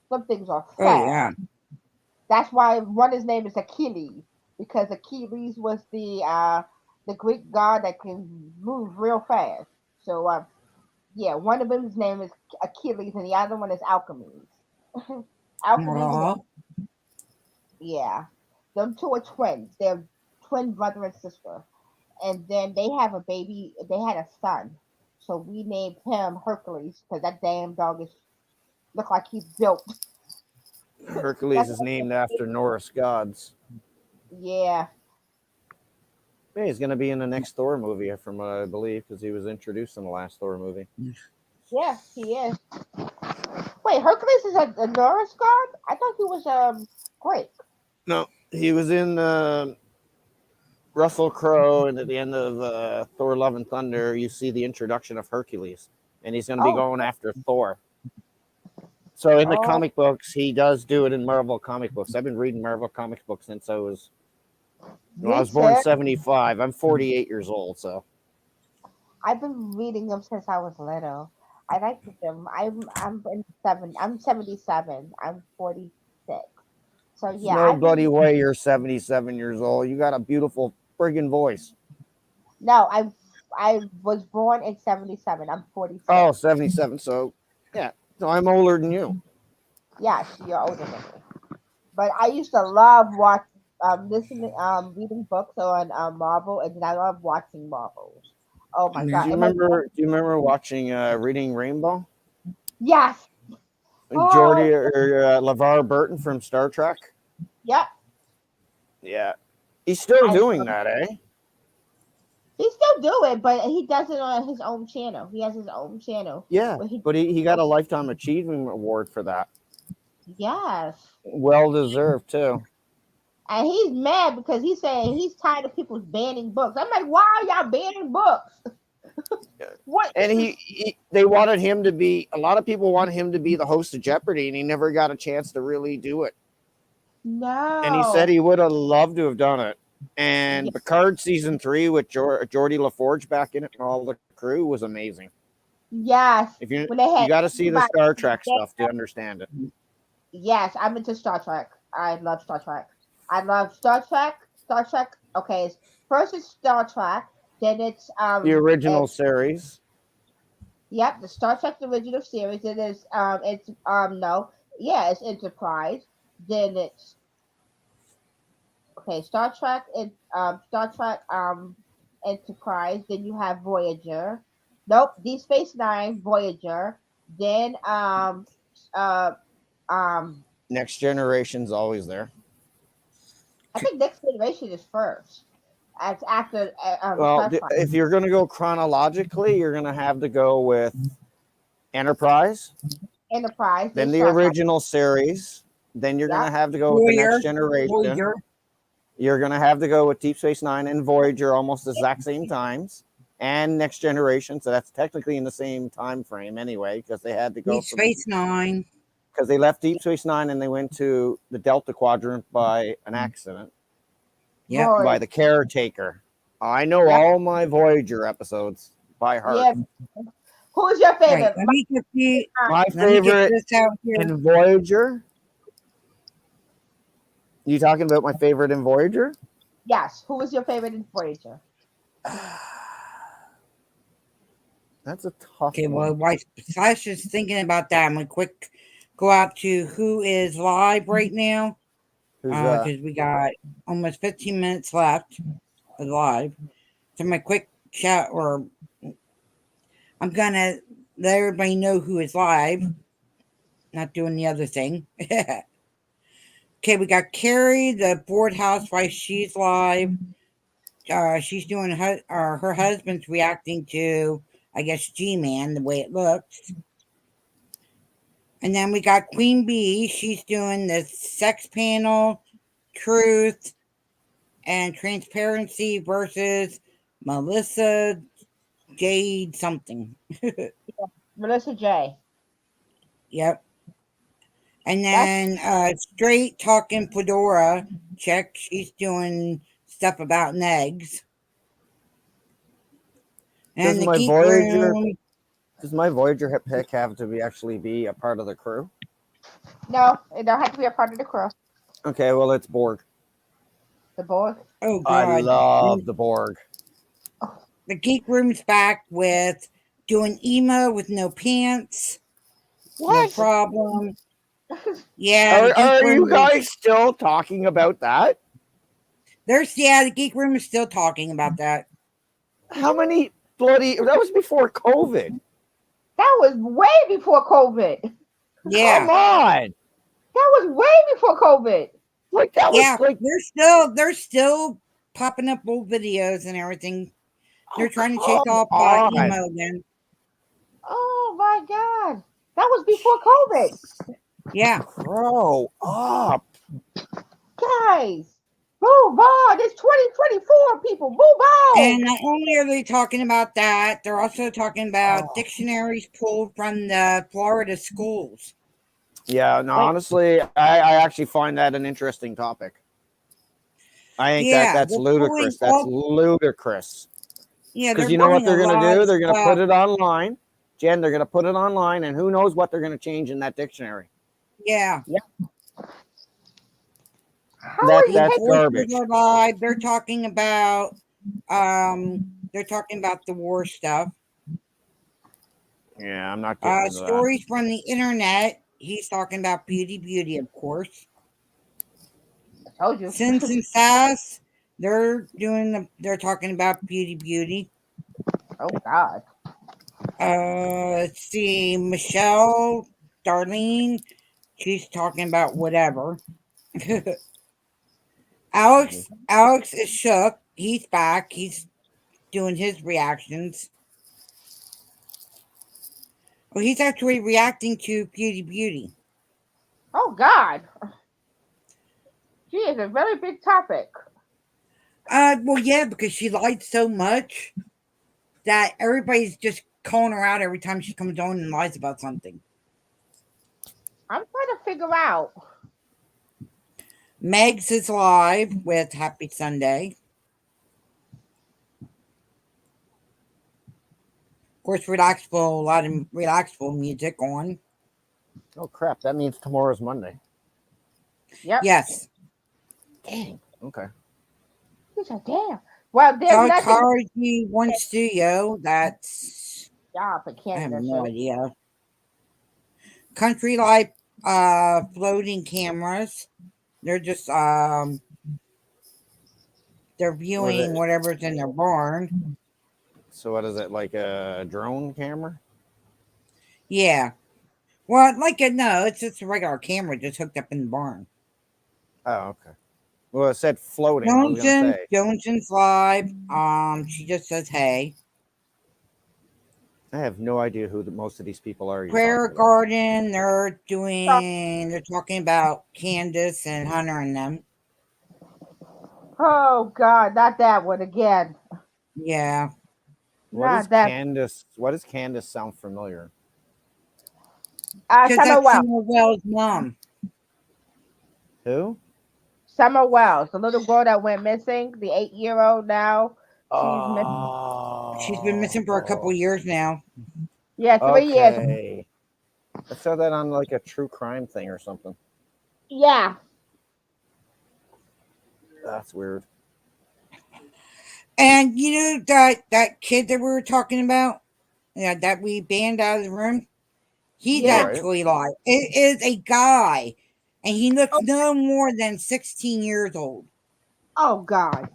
Some things are Oh fast. yeah. That's why one his name is Achilles, because Achilles was the Greek god that can move real fast. So yeah, one of them's name is Achilles, and the other one is Alchemies. Alchemies, Aw. yeah. them two are twins. They're twin brother and sister. And then they have a baby. They had a son. So we named him Hercules because that damn dog is look like he's built. Hercules That's is named after Norse gods. yeah. Yeah, he's going to be in the next Thor movie, from what I believe, because he was introduced in the last Thor movie. Yeah, he is. Wait, Hercules is a Norse god? I thought he was Greek. No, he was in Russell Crowe, and at the end of Thor: Love and Thunder, you see the introduction of Hercules, and he's going to be Oh. going after Thor. So in the Oh. comic books, he does do it in Marvel comic books. I've been reading Marvel comic books since I was born in too. 75. I'm 48 years old, so. I've been reading them since I was little. I like them. I'm 77. I'm 46. So yeah, No I've been, bloody way you're 77 years old. You got a beautiful friggin' voice. no, I was born in 77. I'm 46. Oh, 77. So, yeah. So I'm older than you. Yes, you're older than me. But I used to love listening, reading books on Marvel, and then I love watching Marvels. Oh my Yeah. god! Do you remember watching Reading Rainbow? Yes. Jordy or LeVar Burton from Star Trek? Yep. Yeah. He's still I doing love- that, eh? He still do it, but he does it on his own channel. He has his own channel. Yeah. where he- But he got a Lifetime Achievement Award for that. Yes. Well deserved, too. And he's mad because he's saying he's tired of people banning books. I'm like, why are y'all banning books? What? And they wanted him to be, a lot of people wanted him to be the host of Jeopardy, and he never got a chance to really do it. No. And he said he would have loved to have done it. And Yeah. Picard season 3 with Geordie LaForge back in it and all the crew was amazing. Yes. If you When they had you got to see the everybody- Star Trek stuff to understand it. Yes, I'm into Star Trek. I love Star Trek. I love Star Trek. Star Trek. Okay, first it's Star Trek. Then it's The original series. Yep, the Star Trek original series. It is it's no, yeah, it's Enterprise. Then it's okay, Star Trek Enterprise. Then you have Voyager. Nope, Deep Space Nine, Voyager. Then Next Generation's always there. I think Next Generation is first. It's after Well, Star Trek. if you're going to go chronologically, you're going to have to go with Enterprise, Enterprise. then the Star Trek. original series, then you're going Yeah. to have to go with the Voyager, Next Generation. Voyager. You're going to have to go with Deep Space Nine and Voyager almost the exact same times, and Next Generation. So that's technically in the same time frame anyway, because they had to go Deep Space Nine. because they left Deep Space Nine and they went to the Delta Quadrant by an accident Yeah. Voyager. by the caretaker. I know Yep. all my Voyager episodes by heart. Yeah. Who's your Right, favorite? let me get My let me get favorite this out here. in Voyager. You talking about my favorite in Voyager? Yes. Who is your favorite in Voyager? That's a tough Okay, one. well, while Sasha's thinking about that, I'm gonna quick go out to who is live right now Who's because we got almost 15 minutes left of live. So my quick chat, or I'm gonna let everybody know who is live. Not doing the other thing. Okay, we got Carrie, the board housewife. She's live. She's doing her husband's reacting to, I guess, G-Man, the way it looks. And then we got Queen Bee. She's doing the sex panel, truth, and transparency versus Melissa Jade something. Melissa J. Yep. And then Straight Talking Fedora, check. She's doing stuff about negs. And Does the my Geek Voyager- Room. Does my Voyager pick have to actually be a part of the crew? No, it don't have to be a part of the crew. Okay, well, it's Borg. The Borg. Oh, I God. love the Borg. The Geek Room's back with doing emo with no pants. No What? problem. Yeah. the Geek Are you Room is- guys still talking about that? The Geek Room is still talking about that. How many bloody? That was before COVID. That was way before COVID. Yeah. Come on. That was way before COVID. Like that Yeah. was like They're still popping up old videos and everything. They're trying to shake come off on. emo again. Oh my God. That was before COVID. Yeah. Grow up. Guys, move on. It's 2024, people. Move on. And not only are they talking about that, they're also talking about Oh. dictionaries pulled from the Florida schools. Yeah, no, Wait. honestly, I actually find that an interesting topic. I think Yeah, that's they're ludicrous. pulling That's all- ludicrous. Yeah, Because they're you know what pulling a they're going to lot do? of They're going to stuff. put it online. Jen, they're going to put it online, and who knows what they're going to change in that dictionary. Yeah. How That are you that's taking garbage. Are live. They're talking about the war stuff. Yeah, I'm not getting into that. Stories from the internet. He's talking about beauty, of course. told you. Sins and Sass. They're talking about beauty. Oh God. Let's see, Michelle, Darlene. She's talking about whatever. Alex is shook. He's back. He's doing his reactions. Well, he's actually reacting to Beauty. Oh God. She is a very big topic. Well, yeah, because she lied so much that everybody's just calling her out every time she comes on and lies about something. I'm trying to figure out. Megs is live with Happy Sunday. Of course, a lot of relaxful music on. Oh crap! That means tomorrow's Monday. Yep. Yes. Dang. Okay. He's like, damn. Well, there's nothing. Psychology One Studio. That's Job for I have Canada. no idea. Country Life floating cameras. They're just they're viewing whatever's in their barn. So what is it, like a drone camera? Yeah. Well, no, it's just a regular camera just hooked up in the barn. Oh, okay. Well, it said floating. I was gonna say. Joneson's live. She just says hey. I have no idea who most of these people are. Prayer Garden, they're talking about Candace and Hunter and them. Oh God, not that one again. Yeah. What does Candace sound familiar? Summer Wells. Summer Wells' mom. Who? Summer Wells, the little girl that went missing, the 8-year-old now. She's been missing for a couple years now. Yeah, 3 years. Okay. I saw that on like a true crime thing or something. Yeah. That's weird. And you know that kid that we were talking about, that we banned out of the room. He's actually live. It is a guy, and he looks no more than 16 years old. Oh God.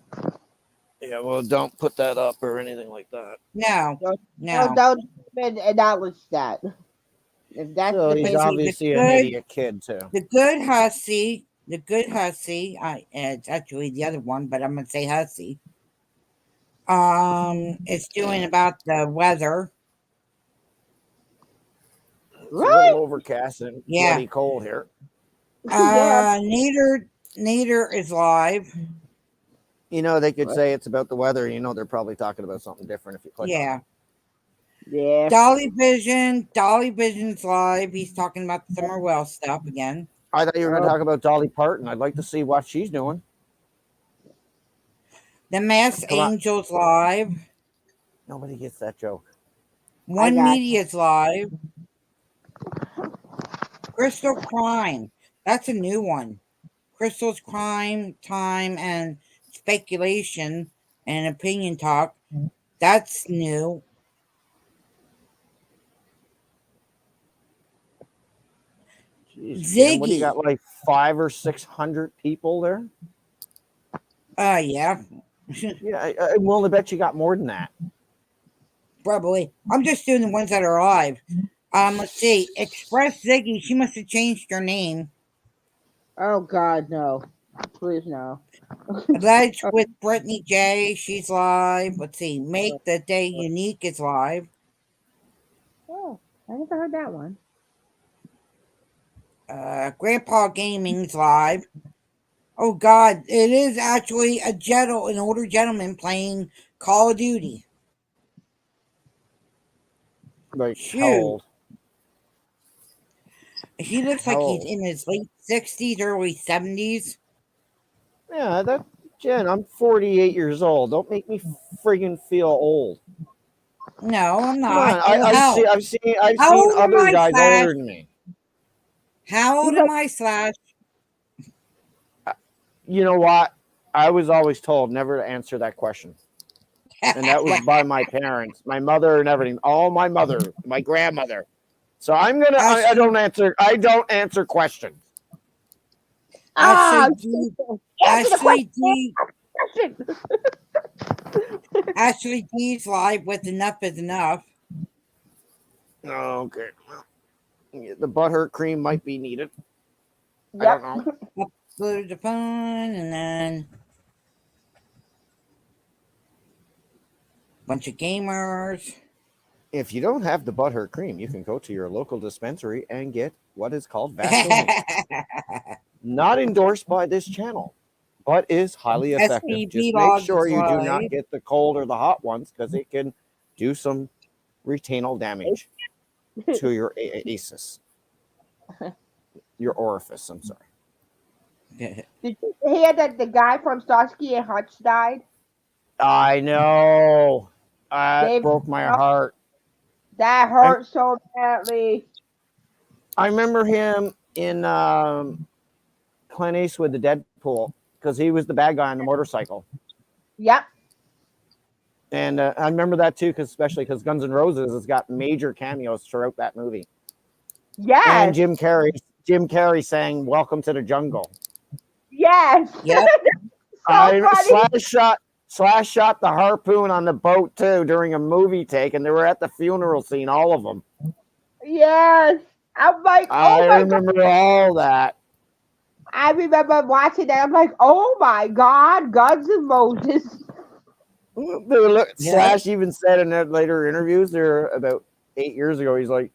Yeah, well, don't put that up or anything like that. No. Don't even acknowledge that. If that's so the he's case, obviously an idiot kid too. The good hussy. It's actually the other one, but I'm gonna say hussy. It's doing about the weather. It's a little overcast and bloody cold here. Nader is live. You know, they could say it's about the weather. You know, they're probably talking about something different if you click on it. Yeah. Dolly Vision's live. He's talking about the Summer Wells stuff again. I thought you were going to talk about Dolly Parton. I'd like to see what she's doing. The Masked Angels live. Nobody gets that joke. One Media's live. Crystal Crime. That's a new one. Crystal's Crime, Time, and Speculation and Opinion Talk. That's new. Jeez, Ziggy. What do you got, like 500 or 600 people there? Yeah. Yeah, I'm willing to bet you got more than that. Probably. I'm just doing the ones that are live. Let's see. Express Ziggy. She must have changed her name. Oh God, no! Please no. Alleged with Brittany J. She's live. Let's see. Make the Day Unique is live. Oh, I never heard that one. Grandpa Gaming's live. Oh God, it is actually an older gentleman playing Call of Duty. Like how Shoot, old? he looks How like he's old? in his late 60s, early 70s. Yeah, that Jen. I'm 48 years old. Don't make me friggin' feel old. No, I'm Come not. on. Oh hell, I've how seen old am other I, guys Slash? older than me. How He's old am like, I, Slash? You know what? I was always told never to answer that question. And that was by my parents, my mother and everything. All my mother, my grandmother. So I Ashley, don't answer questions. ah, Ashley D, answer the Ashley question. D, Ashley D's live with Enough is Enough. Okay. Well, yeah, the butthurt cream might be needed. I don't Yep. know. Upload the fun, and then bunch of gamers. If you don't have the butthurt cream, you can go to your local dispensary and get what is called Vaseline. Not endorsed by this channel, but is highly effective. SVB Just make logs sure you do not live. get the cold or the hot ones because it can do some retinal damage to your aces, your orifice. I'm sorry. Did you hear that the guy from Starsky and Hutch died? I know. That Dave, broke my heart. that I hurt so badly. I remember him in Clint Eastwood, the Deadpool, because he was the bad guy on the motorcycle. Yep. And I remember that too, especially because Guns N' Roses has got major cameos throughout that movie. And Yes. Jim Carrey sang "Welcome to the Jungle." Yes. Yep. So funny. Slash shot the harpoon on the boat too during a movie take, and they were at the funeral scene, all of them. Yes. I'm like, I oh my God. remember all that. I remember watching that. I'm like, oh my God, Guns N' Roses. Yep. Slash even said in that later interviews there about 8 years ago, he's like,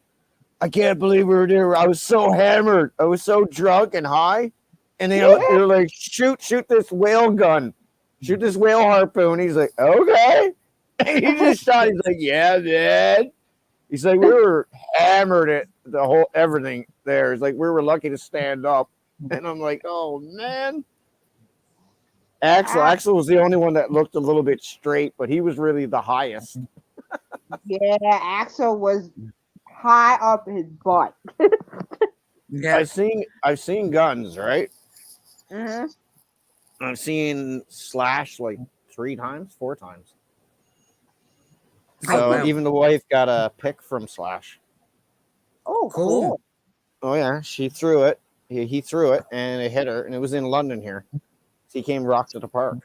I can't believe we were there. I was so hammered. I was so drunk and high. And they're like, shoot this whale gun. Shoot this whale harpoon. He's like, okay. And he just shot. He's like, yeah, man. He's like, we were hammered at the whole everything there. He's like, we were lucky to stand up. And I'm like, oh man. Axel was the only one that looked a little bit straight, but he was really the highest. Yeah, Axel was high up his butt. Yeah. I've seen Guns, right? Mm-hmm. I've seen Slash like 3 times, 4 times. So wow. even the wife got a pick from Slash. Oh, Cool. cool. Oh yeah, she threw it. He threw it, and it hit her, and it was in London here. So he came rock to the park,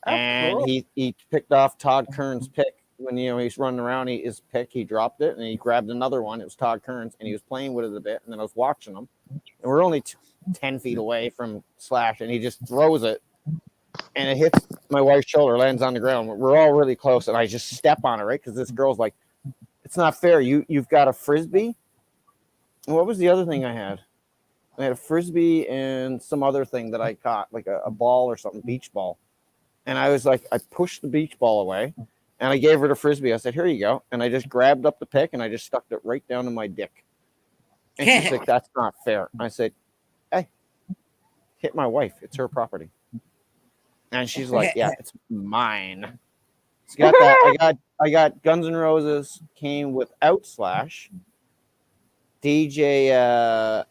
and cool. he picked off Todd Kern's pick when he's running around. His pick, he dropped it, and he grabbed another one. It was Todd Kern's, and he was playing with it a bit. And then I was watching him, and we're only 10 feet away from Slash, and he just throws it, and it hits my wife's shoulder, lands on the ground. We're all really close, and I just step on it, right? Because this girl's like, "It's not fair. You've got a frisbee." And what was the other thing I had? I had a frisbee and some other thing that I caught, like a ball or something, beach ball. And I was like, I pushed the beach ball away, and I gave her the frisbee. I said, "Here you go." And I just grabbed up the pick, and I just stuck it right down in my dick. And she's like, "That's not fair." I said, "Hey, hit my wife. It's her property." And she's like, "Yeah, it's mine." So got that. I got Guns N' Roses came without Slash. DJ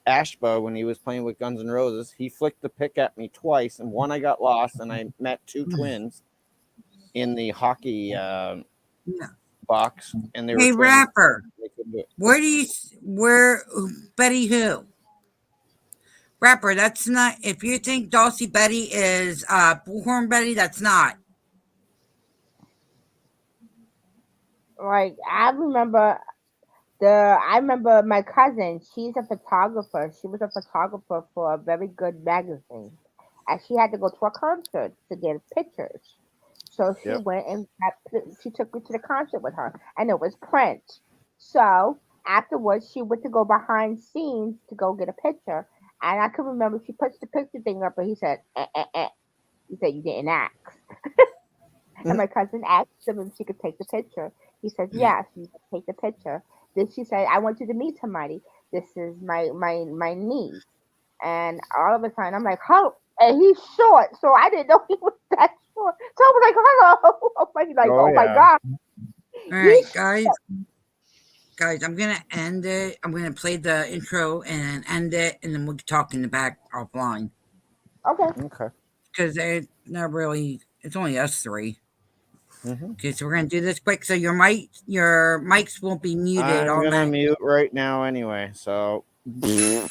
Ashba, when he was playing with Guns N' Roses, he flicked the pick at me twice, and one I got lost, and I met 2 twins in the hockey box, and they were Hey, twins. rapper. Where Betty who? Rapper, that's not. If you think Dulcie Betty is Bullhorn Betty, that's not. Like I remember my cousin, she's a photographer. She was a photographer for a very good magazine. And she had to go to a concert to get pictures. So she Yep. went and she took me to the concert with her. And it was Prince. So afterwards she went to go behind scenes to go get a picture. And I can remember she puts the picture thing up and he said, eh. He said, you didn't ask. And my cousin asked him if she could take the picture. He said, yes, you can take the picture. Then she said, I want you to meet somebody. This is my niece. And all of a sudden, I'm like, oh, and he's short. So I didn't know he was that short. So I was like, hello. Oh, oh my yeah. God. All right, He's guys. Guys, I'm gonna end it. I'm gonna play the intro and end it, and then we'll talk in the back offline okay. Okay. because it's not really. It's only us three. Mm-hmm. Okay, so we're gonna do this quick. So your mics won't be muted. I'm gonna automatic. mute right now anyway. So. Deeper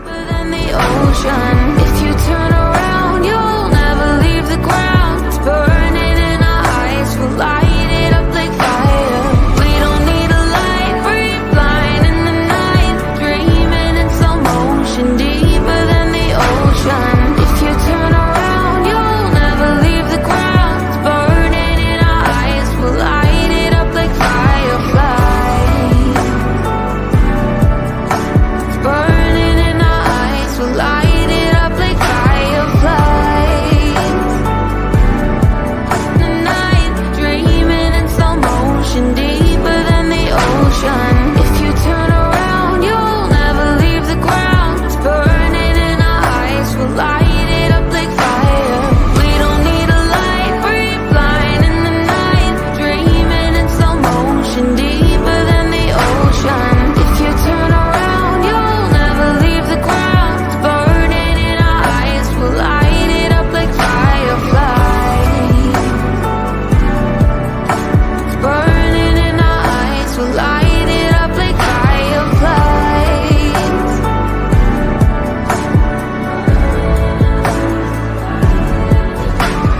than the ocean.